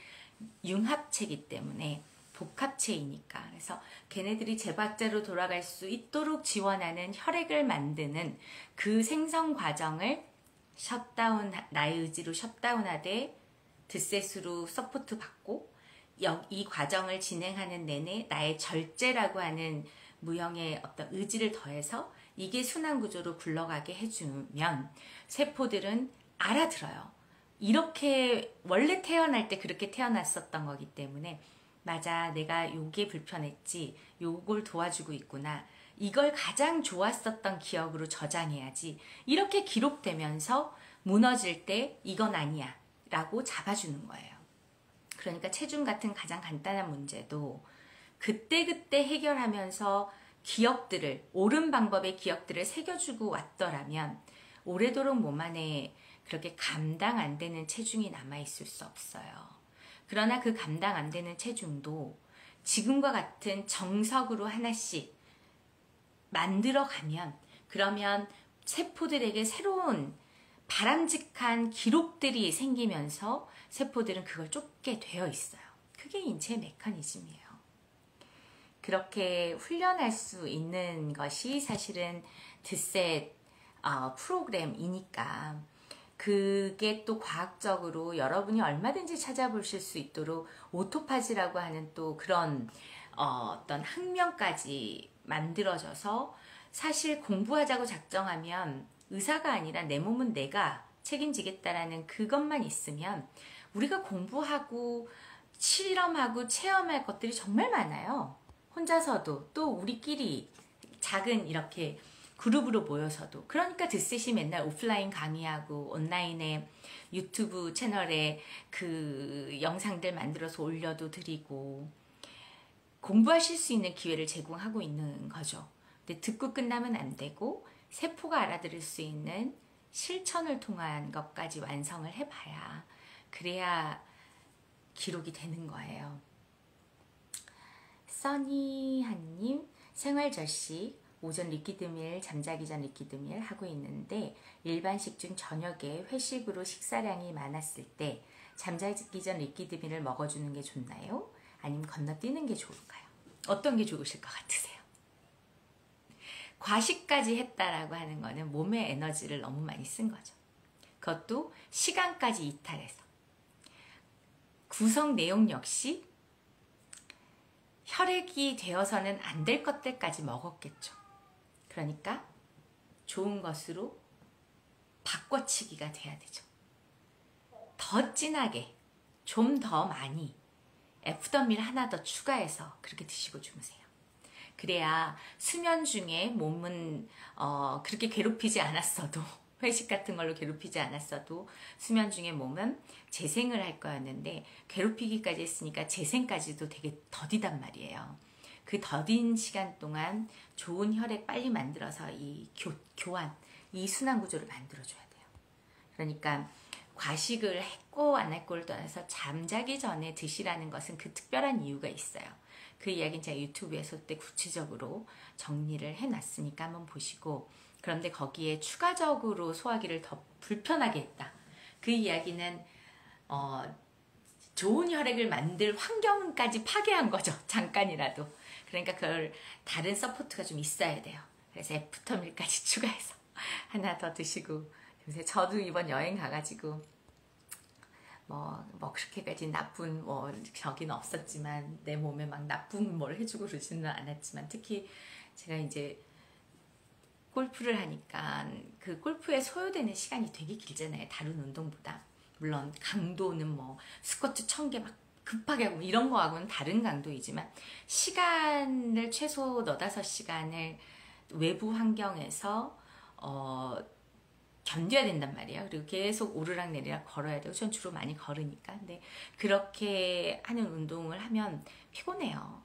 융합체이기 때문에, 복합체이니까. 그래서 걔네들이 제박자로 돌아갈 수 있도록 지원하는 혈액을 만드는 그 생성 과정을 나의 의지로 셧다운하되 드셋으로 서포트 받고, 이 과정을 진행하는 내내 나의 절제라고 하는 무형의 어떤 의지를 더해서 이게 순환 구조로 굴러가게 해주면 세포들은 알아들어요. 이렇게 원래 태어날 때 그렇게 태어났었던 거기 때문에, 맞아, 내가 요게 불편했지, 요걸 도와주고 있구나, 이걸 가장 좋았었던 기억으로 저장해야지, 이렇게 기록되면서 무너질 때 이건 아니야 라고 잡아주는 거예요. 그러니까 체중 같은 가장 간단한 문제도 그때그때 해결하면서 기억들을, 옳은 방법의 기억들을 새겨주고 왔더라면 오래도록 몸 안에 그렇게 감당 안 되는 체중이 남아있을 수 없어요. 그러나 그 감당 안 되는 체중도 지금과 같은 정석으로 하나씩 만들어가면, 그러면 세포들에게 새로운 바람직한 기록들이 생기면서 세포들은 그걸 쫓게 되어 있어요. 그게 인체의 메커니즘이에요. 그렇게 훈련할 수 있는 것이 사실은 드셋 프로그램이니까, 그게 또 과학적으로 여러분이 얼마든지 찾아보실 수 있도록 오토파지라고 하는 또 그런 어떤 학명까지 만들어져서, 사실 공부하자고 작정하면 의사가 아니라 내 몸은 내가 책임지겠다라는 그것만 있으면 우리가 공부하고 실험하고 체험할 것들이 정말 많아요. 혼자서도, 또 우리끼리 작은 이렇게 그룹으로 모여서도. 그러니까 드셋이 맨날 오프라인 강의하고 온라인에 유튜브 채널에 그 영상들 만들어서 올려도 드리고 공부하실 수 있는 기회를 제공하고 있는 거죠. 근데 듣고 끝나면 안 되고 세포가 알아들을 수 있는 실천을 통한 것까지 완성을 해봐야, 그래야 기록이 되는 거예요. 써니한님, 생활저식 오전 리퀴드밀, 잠자기 전 리퀴드밀 하고 있는데 일반식 중 저녁에 회식으로 식사량이 많았을 때 잠자기 전 리퀴드밀을 먹어주는 게 좋나요? 아니면 건너뛰는 게 좋을까요? 어떤 게 좋으실 것 같으세요? 과식까지 했다라고 하는 거는 몸의 에너지를 너무 많이 쓴 거죠. 그것도 시간까지 이탈해서. 구성 내용 역시 혈액이 되어서는 안 될 것들까지 먹었겠죠. 그러니까 좋은 것으로 바꿔치기가 돼야 되죠. 더 진하게, 좀 더 많이, 애프터밀 하나 더 추가해서 그렇게 드시고 주무세요. 그래야 수면 중에 몸은 그렇게 괴롭히지 않았어도, 회식 같은 걸로 괴롭히지 않았어도 수면 중에 몸은 재생을 할 거였는데 괴롭히기까지 했으니까 재생까지도 되게 더디단 말이에요. 그 더딘 시간 동안 좋은 혈액 빨리 만들어서 이 교환, 이 순환 구조를 만들어줘야 돼요. 그러니까 과식을 했고 안 했고를 떠나서 잠자기 전에 드시라는 것은 그 특별한 이유가 있어요. 그 이야기는 제가 유튜브에서 그때 구체적으로 정리를 해놨으니까 한번 보시고, 그런데 거기에 추가적으로 소화기를 더 불편하게 했다, 그 이야기는 좋은 혈액을 만들 환경까지 파괴한 거죠. 잠깐이라도. 그러니까 그걸 다른 서포트가 좀 있어야 돼요. 그래서 애프터밀까지 추가해서 하나 더 드시고. 그래서 저도 이번 여행 가가지고 뭐 그렇게까지 나쁜 저기는 없었지만 내 몸에 막 나쁜 뭘 해주고 그러지는 않았지만 특히 제가 이제 골프를 하니까 그 골프에 소요되는 시간이 되게 길잖아요. 다른 운동보다. 물론 강도는 뭐 스쿼트 1000개 막 급하게 하고 이런 거하고는 다른 강도이지만 시간을 최소 4-5시간을 외부 환경에서 견뎌야 된단 말이에요. 그리고 계속 오르락 내리락 걸어야 되고 전 주로 많이 걸으니까. 근데 그렇게 하는 운동을 하면 피곤해요.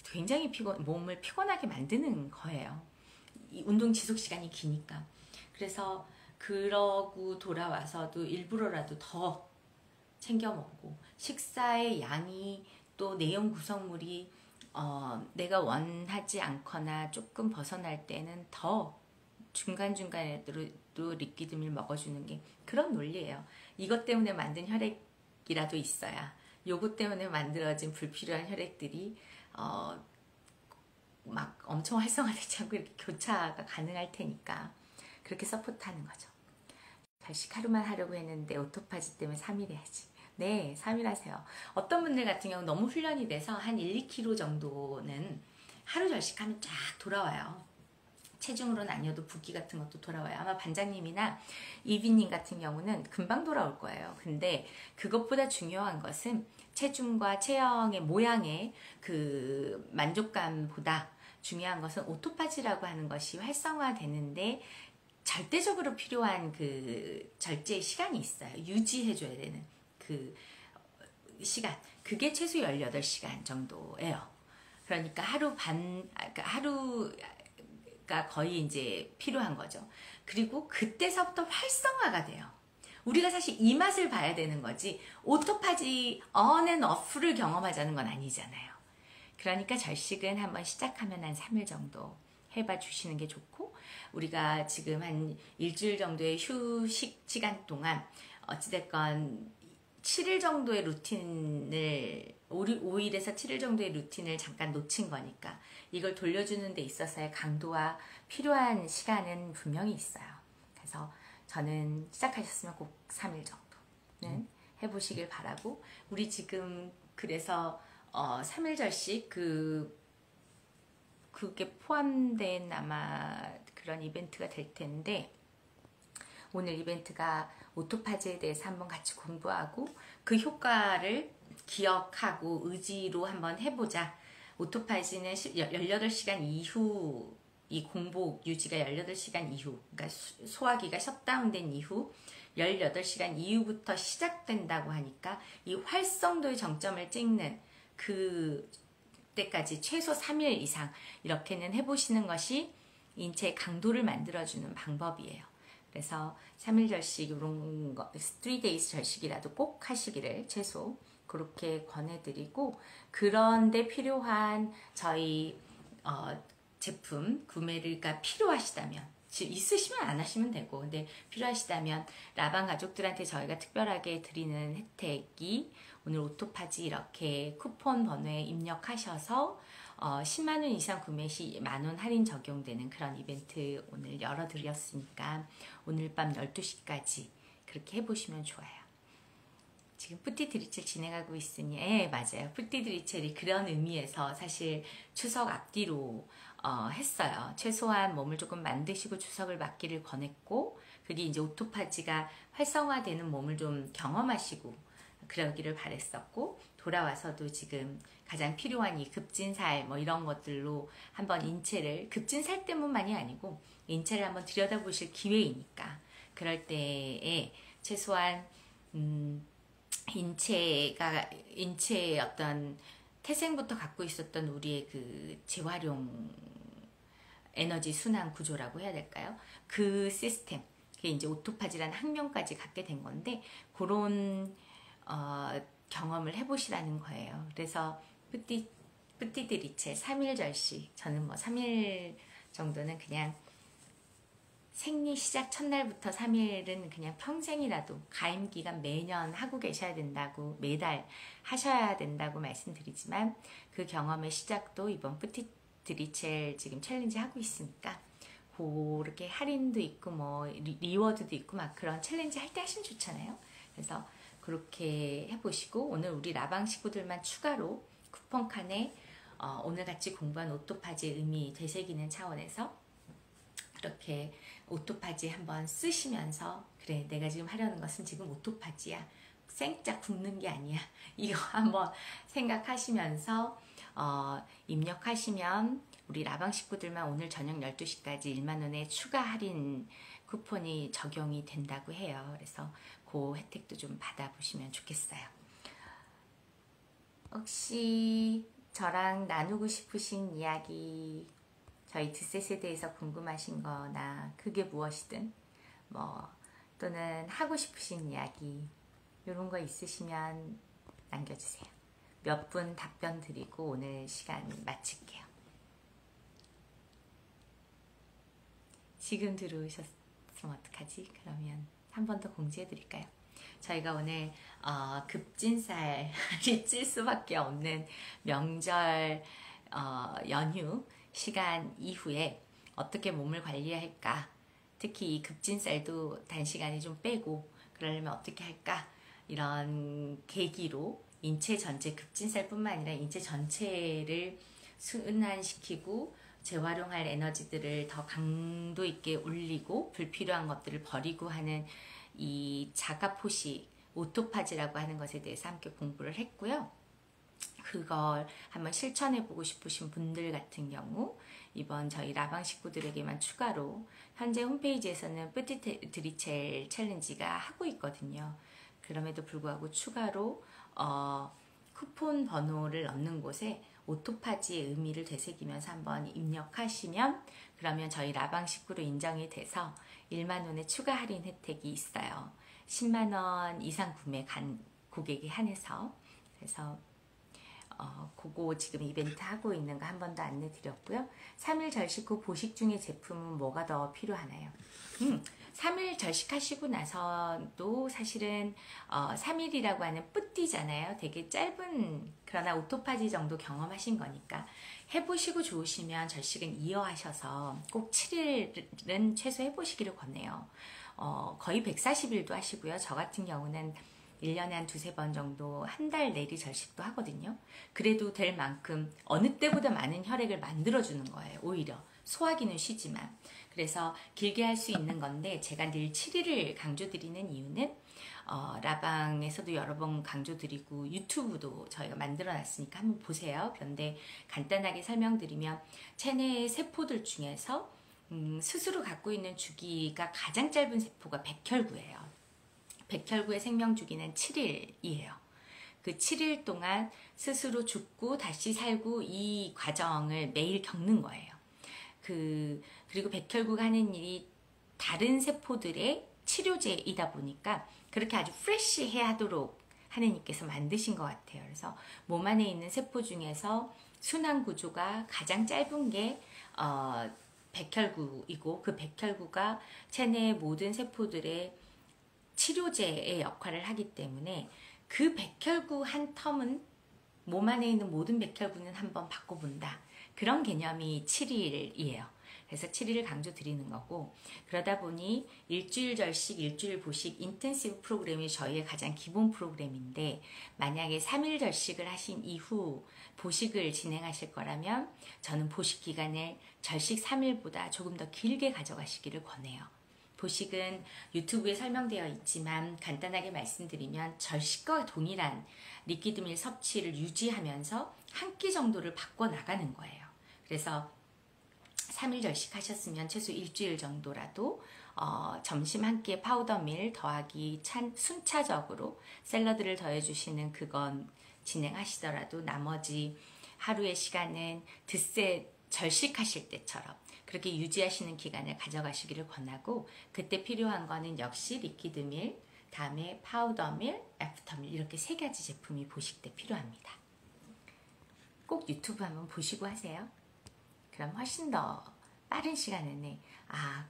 굉장히 몸을 피곤하게 만드는 거예요. 이 운동 지속 시간이 기니까. 그래서 그러고 돌아와서도 일부러라도 더 챙겨 먹고 식사의 양이 또 내용 구성물이 내가 원하지 않거나 조금 벗어날 때는 더 중간중간에도 리퀴드밀 먹어주는 게 그런 논리예요. 이것 때문에 만든 혈액이라도 있어야 요것 때문에 만들어진 불필요한 혈액들이 막 엄청 활성화되지 않고 이렇게 교차가 가능할 테니까 그렇게 서포트하는 거죠. 결식 하루만 하려고 했는데 오토파지 때문에 3일 해야지. 네, 3일 하세요. 어떤 분들 같은 경우 너무 훈련이 돼서 한 1-2kg 정도는 하루 절식하면 쫙 돌아와요. 체중으로는 아니어도 붓기 같은 것도 돌아와요. 아마 반장님이나 이비님 같은 경우는 금방 돌아올 거예요. 근데 그것보다 중요한 것은 체중과 체형의 모양의 그 만족감보다 중요한 것은 오토파지라고 하는 것이 활성화되는데 절대적으로 필요한 그 절제의 시간이 있어요. 유지해줘야 되는 그 시간. 그게 최소 18시간 정도예요. 그러니까 하루가 거의 이제 필요한 거죠. 그리고 그때서부터 활성화가 돼요. 우리가 사실 이 맛을 봐야 되는 거지 오토파지 on and off를 경험하자는 건 아니잖아요. 그러니까 절식은 한번 시작하면 한 3일 정도 해봐 주시는 게 좋고 우리가 지금 한 일주일 정도의 휴식 시간 동안 어찌됐건 7일 정도의 루틴을 5일에서 7일 정도의 루틴을 잠깐 놓친 거니까 이걸 돌려주는 데 있어서의 강도와 필요한 시간은 분명히 있어요. 그래서 저는 시작하셨으면 꼭 3일 정도는 해보시길 바라고 우리 지금 그래서 3일 절식 그게 포함된 아마 그런 이벤트가 될 텐데 오늘 이벤트가 오토파지에 대해서 한번 같이 공부하고 그 효과를 기억하고 의지로 한번 해보자. 오토파지는 18시간 이후 이 공복 유지가 18시간 이후 그러니까 소화기가 셧다운된 이후 18시간 이후부터 시작된다고 하니까 이 활성도의 정점을 찍는 그 때까지 최소 3일 이상 이렇게는 해보시는 것이 인체의 강도를 만들어주는 방법이에요. 그래서 3일 절식 이런 거 3days 절식이라도 꼭 하시기를 최소 그렇게 권해드리고 그런데 필요한 저희 제품 구매가 필요하시다면 있으시면 안 하시면 되고 근데 필요하시다면 라방 가족들한테 저희가 특별하게 드리는 혜택이 오늘 오토파지 이렇게 쿠폰 번호에 입력하셔서 10만원 이상 구매 시 만원 할인 적용되는 그런 이벤트 오늘 열어드렸으니까 오늘 밤 12시까지 그렇게 해보시면 좋아요. 지금 뿌띠드리첼 진행하고 있으니 맞아요. 뿌띠드리첼이 그런 의미에서 사실 추석 앞뒤로 했어요. 최소한 몸을 조금 만드시고 추석을 맞기를 권했고 그게 이제 오토파지가 활성화되는 몸을 좀 경험하시고 그러기를 바랬었고 돌아와서도 지금 가장 필요한 이 급진살 뭐 이런 것들로 한번 인체를 급진살 때문만이 아니고 인체를 한번 들여다보실 기회이니까 그럴 때에 최소한 인체의 어떤 태생부터 갖고 있었던 우리의 그 재활용 에너지 순환 구조라고 해야 될까요? 그 시스템, 그게 이제 오토파지라는 학명까지 갖게 된 건데 그런 경험을 해보시라는 거예요. 그래서 뿌띠드리첼 3일 절식 저는 뭐 3일 정도는 그냥 생리 시작 첫날부터 3일은 그냥 평생이라도 가임기간 매년 하고 계셔야 된다고, 매달 하셔야 된다고 말씀드리지만, 그 경험의 시작도 이번 뿌티드리첼 지금 챌린지 하고 있으니까 그렇게 할인도 있고 뭐 리워드도 있고 막 그런 챌린지 할 때 하시면 좋잖아요. 그래서 그렇게 해보시고, 오늘 우리 라방 식구들만 추가로 쿠폰 칸에 오늘 같이 공부한 오토파지의 의미 되새기는 차원에서 그렇게 오토파지 한번 쓰시면서, 그래 내가 지금 하려는 것은 지금 오토파지야, 생짜 굽는 게 아니야, 이거 한번 생각하시면서 입력하시면 우리 라방 식구들만 오늘 저녁 12시까지 1만원의 추가 할인 쿠폰이 적용이 된다고 해요. 그래서 그 혜택도 좀 받아보시면 좋겠어요. 혹시 저랑 나누고 싶으신 이야기, 저희 드셋에 대해서 궁금하신 거나 그게 무엇이든 뭐 또는 하고 싶으신 이야기 이런 거 있으시면 남겨주세요. 몇 분 답변 드리고 오늘 시간 마칠게요. 지금 들어오셨으면 어떡하지? 그러면 한 번 더 공지해 드릴까요? 저희가 오늘 급진살이 찔 수밖에 없는 명절 연휴 시간 이후에 어떻게 몸을 관리할까, 특히 이 급진살도 단시간에 좀 빼고 그러려면 어떻게 할까, 이런 계기로 인체 전체, 급진살뿐만 아니라 인체 전체를 순환시키고 재활용할 에너지들을 더 강도 있게 올리고 불필요한 것들을 버리고 하는 이 자가포식 오토파지라고 하는 것에 대해서 함께 공부를 했고요. 그걸 한번 실천해보고 싶으신 분들 같은 경우 이번 저희 라방 식구들에게만 추가로 현재 홈페이지에서는 뿌티드리첼 챌린지가 하고 있거든요. 그럼에도 불구하고 추가로 쿠폰 번호를 넣는 곳에 오토파지의 의미를 되새기면서 한번 입력하시면, 그러면 저희 라방 식구로 인정이 돼서 1만원의 추가 할인 혜택이 있어요. 10만원 이상 구매 고객에 한해서. 그래서 그거 지금 이벤트 하고 있는 거 한 번 더 안내 드렸고요. 3일 절식 후 보식 중에 제품은 뭐가 더 필요하나요? 3일 절식하시고 나서도 사실은 3일이라고 하는 뿌띠잖아요. 되게 짧은, 그러나 오토파지 정도 경험하신 거니까 해보시고 좋으시면 절식은 이어하셔서 꼭 7일은 최소 해보시기를 권해요. 거의 140일도 하시고요. 저 같은 경우는 1년에 한 두세 번 정도 한 달 내리 절식도 하거든요. 그래도 될 만큼 어느 때보다 많은 혈액을 만들어주는 거예요. 오히려 소화기는 쉬지만. 그래서 길게 할 수 있는 건데, 제가 늘 7일을 강조드리는 이유는 라방에서도 여러 번 강조드리고 유튜브도 저희가 만들어 놨으니까 한번 보세요. 그런데 간단하게 설명드리면, 체내의 세포들 중에서 스스로 갖고 있는 주기가 가장 짧은 세포가 백혈구예요. 백혈구의 생명 주기는 7일이에요. 그 7일 동안 스스로 죽고 다시 살고 이 과정을 매일 겪는 거예요. 그리고 백혈구가 하는 일이 다른 세포들의 치료제이다 보니까 그렇게 아주 프레쉬해 하도록 하느님께서 만드신 것 같아요. 그래서 몸 안에 있는 세포 중에서 순환 구조가 가장 짧은 게 백혈구이고, 그 백혈구가 체내의 모든 세포들의 치료제의 역할을 하기 때문에 그 백혈구 한 텀은 몸 안에 있는 모든 백혈구는 한번 바꿔본다. 그런 개념이 7일이에요. 그래서 7일을 강조드리는 거고, 그러다 보니 일주일 절식, 일주일 보식 인텐시브 프로그램이 저희의 가장 기본 프로그램인데, 만약에 3일 절식을 하신 이후 보식을 진행하실 거라면 저는 보식 기간을 절식 3일보다 조금 더 길게 가져가시기를 권해요. 보식은 유튜브에 설명되어 있지만 간단하게 말씀드리면 절식과 동일한 리퀴드밀 섭취를 유지하면서 한 끼 정도를 바꿔나가는 거예요. 그래서 3일 절식 하셨으면 최소 일주일 정도라도 점심 한 끼에 파우더밀 더하기 순차적으로 샐러드를 더해주시는 그건 진행하시더라도 나머지 하루의 시간은 드세 절식하실 때처럼 그렇게 유지하시는 기간을 가져가시기를 권하고, 그때 필요한 거는 역시 리퀴드밀, 다음에 파우더밀, 애프터밀 이렇게 세 가지 제품이 보식 때 필요합니다. 꼭 유튜브 한번 보시고 하세요. 그럼 훨씬 더 빠른 시간 안에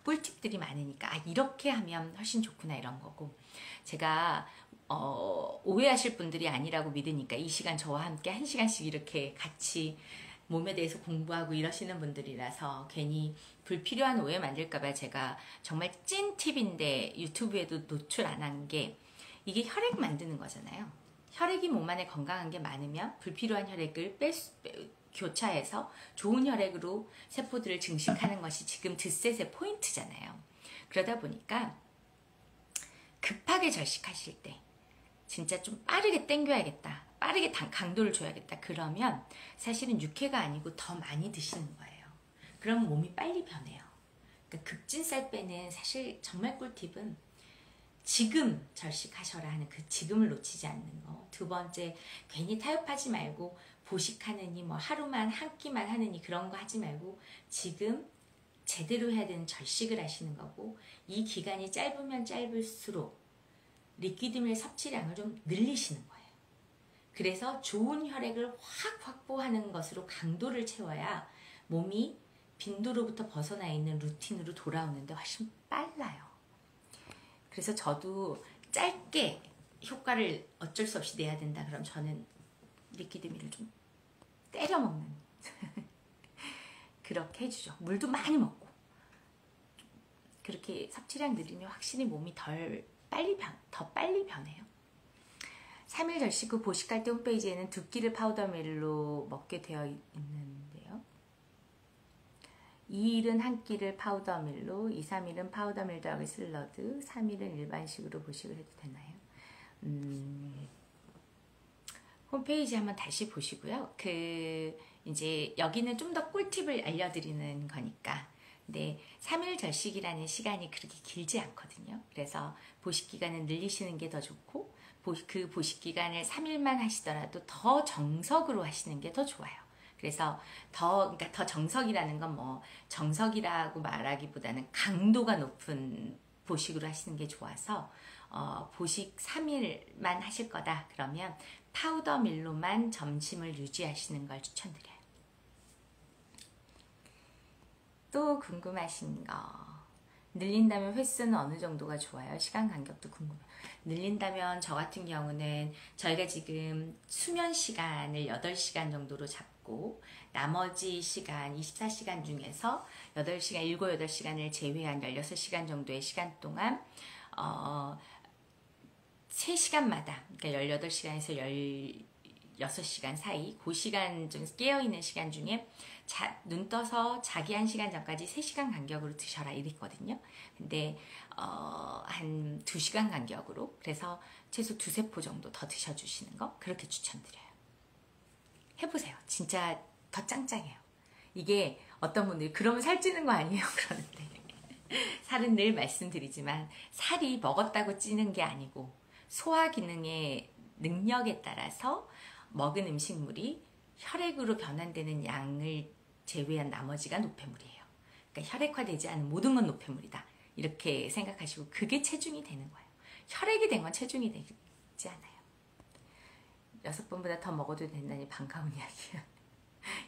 꿀팁들이 많으니까 이렇게 하면 훨씬 좋구나 이런 거고, 제가 오해하실 분들이 아니라고 믿으니까 이 시간 저와 함께 1시간씩 이렇게 같이 몸에 대해서 공부하고 이러시는 분들이라서 괜히 불필요한 오해 만들까봐 제가 정말 찐 팁인데 유튜브에도 노출 안 한 게, 이게 혈액 만드는 거잖아요. 혈액이 몸 안에 건강한 게 많으면 불필요한 혈액을 교차해서 좋은 혈액으로 세포들을 증식하는 것이 지금 드셋의 포인트잖아요. 그러다 보니까 급하게 절식하실 때 진짜 좀 빠르게 당겨야겠다, 빠르게 강도를 줘야겠다, 그러면 사실은 6회가 아니고 더 많이 드시는 거예요. 그럼 몸이 빨리 변해요. 그러니까 급진살 빼는 사실 정말 꿀팁은 지금 절식하셔라 하는 그 지금을 놓치지 않는 거. 두 번째, 괜히 타협하지 말고 보식하느니 뭐 하루만 한 끼만 하느니 그런 거 하지 말고 지금 제대로 해야 되는 절식을 하시는 거고, 이 기간이 짧으면 짧을수록 리퀴드밀 섭취량을 좀 늘리시는 거예요. 그래서 좋은 혈액을 확 확보하는 것으로 강도를 채워야 몸이 빈도로부터 벗어나 있는 루틴으로 돌아오는데 훨씬 빨라요. 그래서 저도 짧게 효과를 어쩔 수 없이 내야 된다 그럼 저는 리퀴드밀을 좀 때려 먹는 그렇게 해주죠. 물도 많이 먹고 그렇게 섭취량 늘리면 확실히 몸이 더 빨리 변해요. 3일 절식 후 보식할 때 홈페이지에는 2끼를 파우더밀로 먹게 되어 있는데요. 2일은 한 끼를 파우더밀로, 2, 3일은 파우더밀 더하기 샐러드, 3일은 일반식으로 보식을 해도 되나요? 홈페이지 한번 다시 보시고요. 이제 여기는 좀 더 꿀팁을 알려드리는 거니까. 근데 3일 절식이라는 시간이 그렇게 길지 않거든요. 그래서 보식 기간을 늘리시는 게 더 좋고, 그 보식 기간을 3일만 하시더라도 더 정석으로 하시는 게 더 좋아요. 그래서 그러니까 더 정석이라는 건 뭐 정석이라고 말하기보다는 강도가 높은 보식으로 하시는 게 좋아서, 보식 3일만 하실 거다 그러면 파우더밀로만 점심을 유지하시는 걸 추천드려요. 또 궁금하신 거, 늘린다면 횟수는 어느 정도가 좋아요? 시간 간격도 궁금해요. 늘린다면 저 같은 경우는 저희가 지금 수면 시간을 8시간 정도로 잡고 나머지 시간 24시간 중에서 8시간, 7, 8시간을 제외한 16시간 정도의 시간 동안 3시간마다, 그러니까 18시간에서 16시간 사이 그 시간 중 깨어있는 시간 중에 눈 떠서 자기 1시간 전까지 3시간 간격으로 드셔라 이랬거든요. 근데 한 2시간 간격으로, 그래서 최소 2-3포 정도 더 드셔주시는 거 그렇게 추천드려요. 해보세요. 진짜 더 짱짱해요. 이게 어떤 분들이 그러면 살찌는 거 아니에요? 그러는데 살은 늘 말씀드리지만 살이 먹었다고 찌는 게 아니고 소화 기능의 능력에 따라서 먹은 음식물이 혈액으로 변환되는 양을 제외한 나머지가 노폐물이에요. 그러니까 혈액화되지 않은 모든 건 노폐물이다. 이렇게 생각하시고 그게 체중이 되는 거예요. 혈액이 된 건 체중이 되지 않아요. 6번보다 더 먹어도 된다니 반가운 이야기야.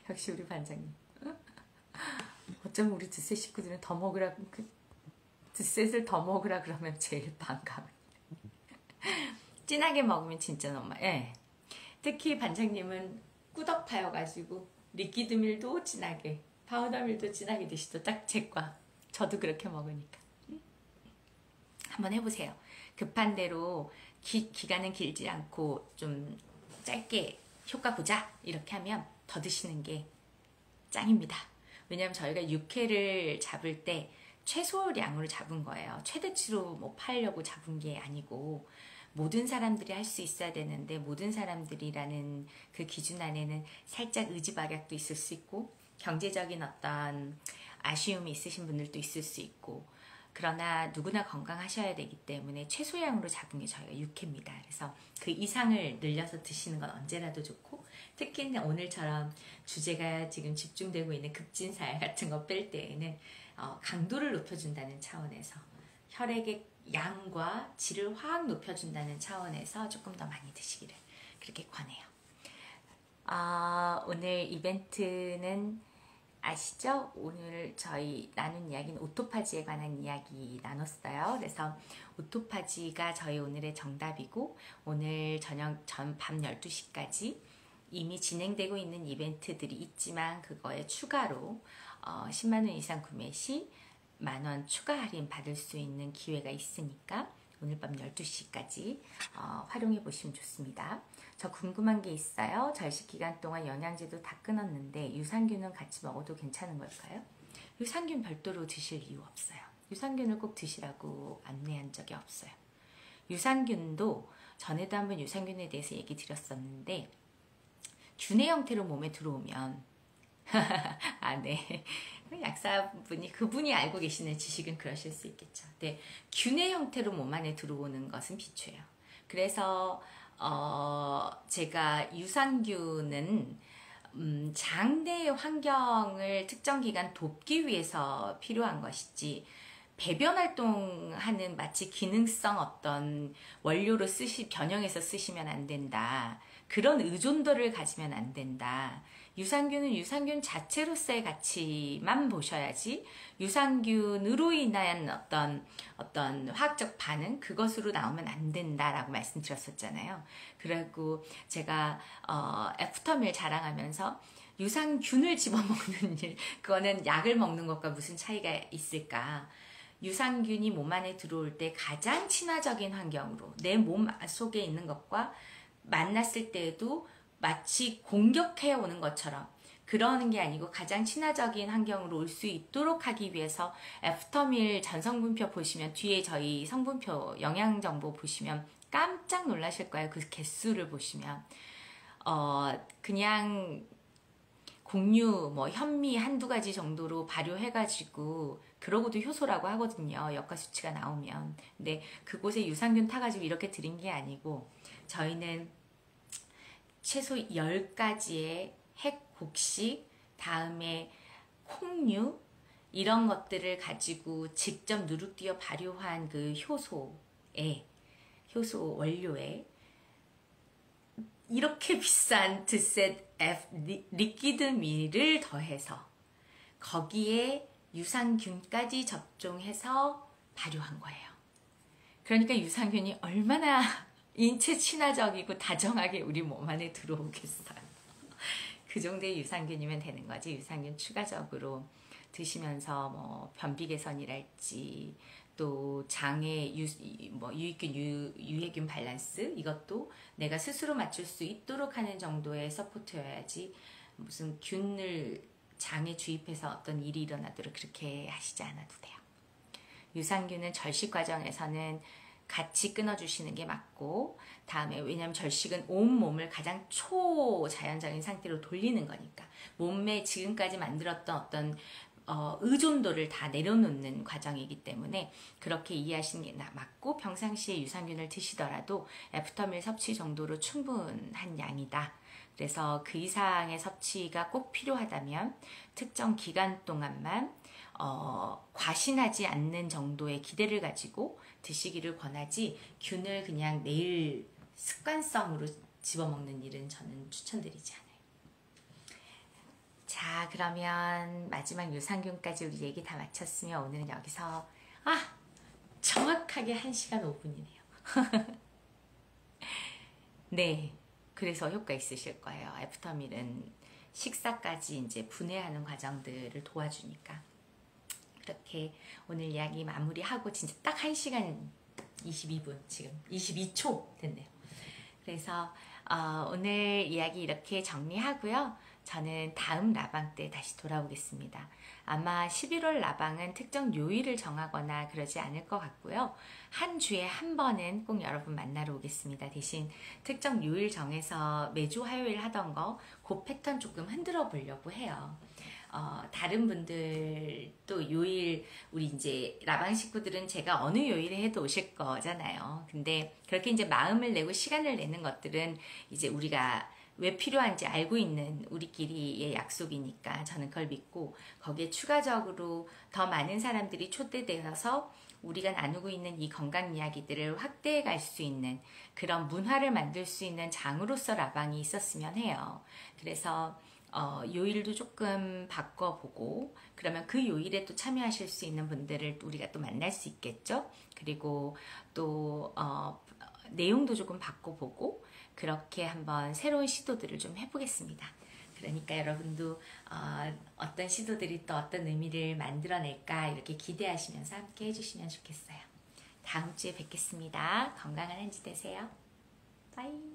역시 우리 반장님. 어쩌면 우리 드셋 식구들은 더 먹으라, 드셋을 더 먹으라 그러면 제일 반가워요. 진하게 먹으면 진짜 너무, 예. 특히 반장님은 꾸덕파여가지고 리퀴드밀도 진하게, 파우더밀도 진하게 드시죠. 딱 제과. 저도 그렇게 먹으니까. 한번 해보세요. 급한 대로 기간은 길지 않고 좀 짧게 효과 보자 이렇게 하면 더 드시는 게 짱입니다. 왜냐하면 저희가 6회를 잡을 때 최소량으로 잡은 거예요. 최대치로 뭐 팔려고 잡은 게 아니고, 모든 사람들이 할 수 있어야 되는데 모든 사람들이라는 그 기준 안에는 살짝 의지박약도 있을 수 있고 경제적인 어떤 아쉬움이 있으신 분들도 있을 수 있고, 그러나 누구나 건강하셔야 되기 때문에 최소량으로 잡은 게 저희가 6회입니다. 그래서 그 이상을 늘려서 드시는 건 언제라도 좋고, 특히 오늘처럼 주제가 지금 집중되고 있는 급진살 같은 거 뺄 때에는 강도를 높여준다는 차원에서 혈액의 양과 질을 확 높여준다는 차원에서 조금 더 많이 드시기를 그렇게 권해요. 오늘 이벤트는 아시죠? 오늘 저희 나눈 이야기는 오토파지에 관한 이야기 나눴어요. 그래서 오토파지가 저희 오늘의 정답이고 오늘 밤 12시까지 이미 진행되고 있는 이벤트들이 있지만 그거에 추가로 10만 원 이상 구매 시 만 원 추가 할인 받을 수 있는 기회가 있으니까 오늘 밤 12시까지 활용해 보시면 좋습니다. 저 궁금한 게 있어요. 절식 기간 동안 영양제도 다 끊었는데 유산균은 같이 먹어도 괜찮은 걸까요? 유산균 별도로 드실 이유 없어요. 유산균을 꼭 드시라고 안내한 적이 없어요. 유산균도 전에도 한번 유산균에 대해서 얘기 드렸었는데 균의 형태로 몸에 들어오면 네. 약사분이 그분이 알고 계시는 지식은 그러실 수 있겠죠. 네, 균의 형태로 몸 안에 들어오는 것은 비추예요. 그래서 제가 유산균은 장내 변화를 특정 기간 돕기 위해서 필요한 것이지 배변 활동하는 마치 기능성 어떤 원료로 변형해서 쓰시면 안 된다. 그런 의존도를 가지면 안 된다. 유산균은 유산균 자체로서의 가치만 보셔야지 유산균으로 인한 어떤 화학적 반응 그것으로 나오면 안 된다라고 말씀드렸었잖아요. 그리고 제가 애프터밀 자랑하면서 유산균을 집어먹는 일 그거는 약을 먹는 것과 무슨 차이가 있을까? 유산균이 몸 안에 들어올 때 가장 친화적인 환경으로 내 몸 속에 있는 것과 만났을 때에도 마치 공격해 오는 것처럼 그러는 게 아니고 가장 친화적인 환경으로 올 수 있도록 하기 위해서 애프터밀 전성분표 보시면 뒤에 저희 성분표 영양정보 보시면 깜짝 놀라실 거예요. 그 개수를 보시면 그냥 곡류, 현미 한두 가지 정도로 발효해가지고 그러고도 효소라고 하거든요. 역가 수치가 나오면. 근데 그곳에 유산균 타가지고 이렇게 드린 게 아니고 저희는 최소 10가지의 핵곡식, 다음에 콩류 이런 것들을 가지고 직접 누룩띄어 발효한 그 효소 원료에 이렇게 비싼 드셋 리퀴드밀을 더해서 거기에 유산균까지 접종해서 발효한 거예요. 그러니까 유산균이 얼마나 인체 친화적이고 다정하게 우리 몸 안에 들어오겠어요. 그 정도의 유산균이면 되는 거지. 유산균 추가적으로 드시면서 변비 개선이랄지 또 장에 유익균, 유해균 밸런스 이것도 내가 스스로 맞출 수 있도록 하는 정도의 서포트여야지 무슨 균을 장에 주입해서 어떤 일이 일어나도록 그렇게 하시지 않아도 돼요. 유산균은 절식 과정에서는 같이 끊어주시는 게 맞고 다음에 왜냐하면 절식은 온 몸을 가장 초자연적인 상태로 돌리는 거니까 몸에 지금까지 만들었던 어떤 의존도를 다 내려놓는 과정이기 때문에 그렇게 이해하시는 게 맞고 평상시에 유산균을 드시더라도 애프터밀 섭취 정도로 충분한 양이다. 그래서 그 이상의 섭취가 꼭 필요하다면 특정 기간 동안만 과신하지 않는 정도의 기대를 가지고 드시기를 권하지 균을 그냥 매일 습관성으로 집어먹는 일은 저는 추천드리지 않아요. 자, 그러면 마지막 유산균까지 우리 얘기 다 마쳤으면 오늘은 여기서 정확하게 1시간 5분이네요. 네, 그래서 효과 있으실 거예요. 애프터밀은 식사까지 이제 분해하는 과정들을 도와주니까. 그렇게 오늘 이야기 마무리하고 진짜 딱 1시간 22분 지금 22초 됐네요. 그래서 오늘 이야기 이렇게 정리하고요. 저는 다음 라방 때 다시 돌아오겠습니다. 아마 11월 라방은 특정 요일을 정하거나 그러지 않을 것 같고요. 한 주에 한 번은 꼭 여러분 만나러 오겠습니다. 대신 특정 요일 정해서 매주 화요일 하던 거 그 패턴 조금 흔들어 보려고 해요. 다른 분들 또 요일 우리 이제 라방 식구들은 제가 어느 요일에 해도 오실 거잖아요. 근데 그렇게 이제 마음을 내고 시간을 내는 것들은 이제 우리가 왜 필요한지 알고 있는 우리끼리의 약속이니까 저는 그걸 믿고 거기에 추가적으로 더 많은 사람들이 초대되어서 우리가 나누고 있는 이 건강 이야기들을 확대해 갈 수 있는 그런 문화를 만들 수 있는 장으로서 라방이 있었으면 해요. 그래서 요일도 조금 바꿔보고 그러면 그 요일에 또 참여하실 수 있는 분들을 우리가 또 만날 수 있겠죠. 그리고 또 내용도 조금 바꿔보고 그렇게 한번 새로운 시도들을 좀 해보겠습니다. 그러니까 여러분도 어떤 시도들이 또 어떤 의미를 만들어낼까 이렇게 기대하시면서 함께 해주시면 좋겠어요. 다음 주에 뵙겠습니다. 건강한 한 주 되세요. 바이.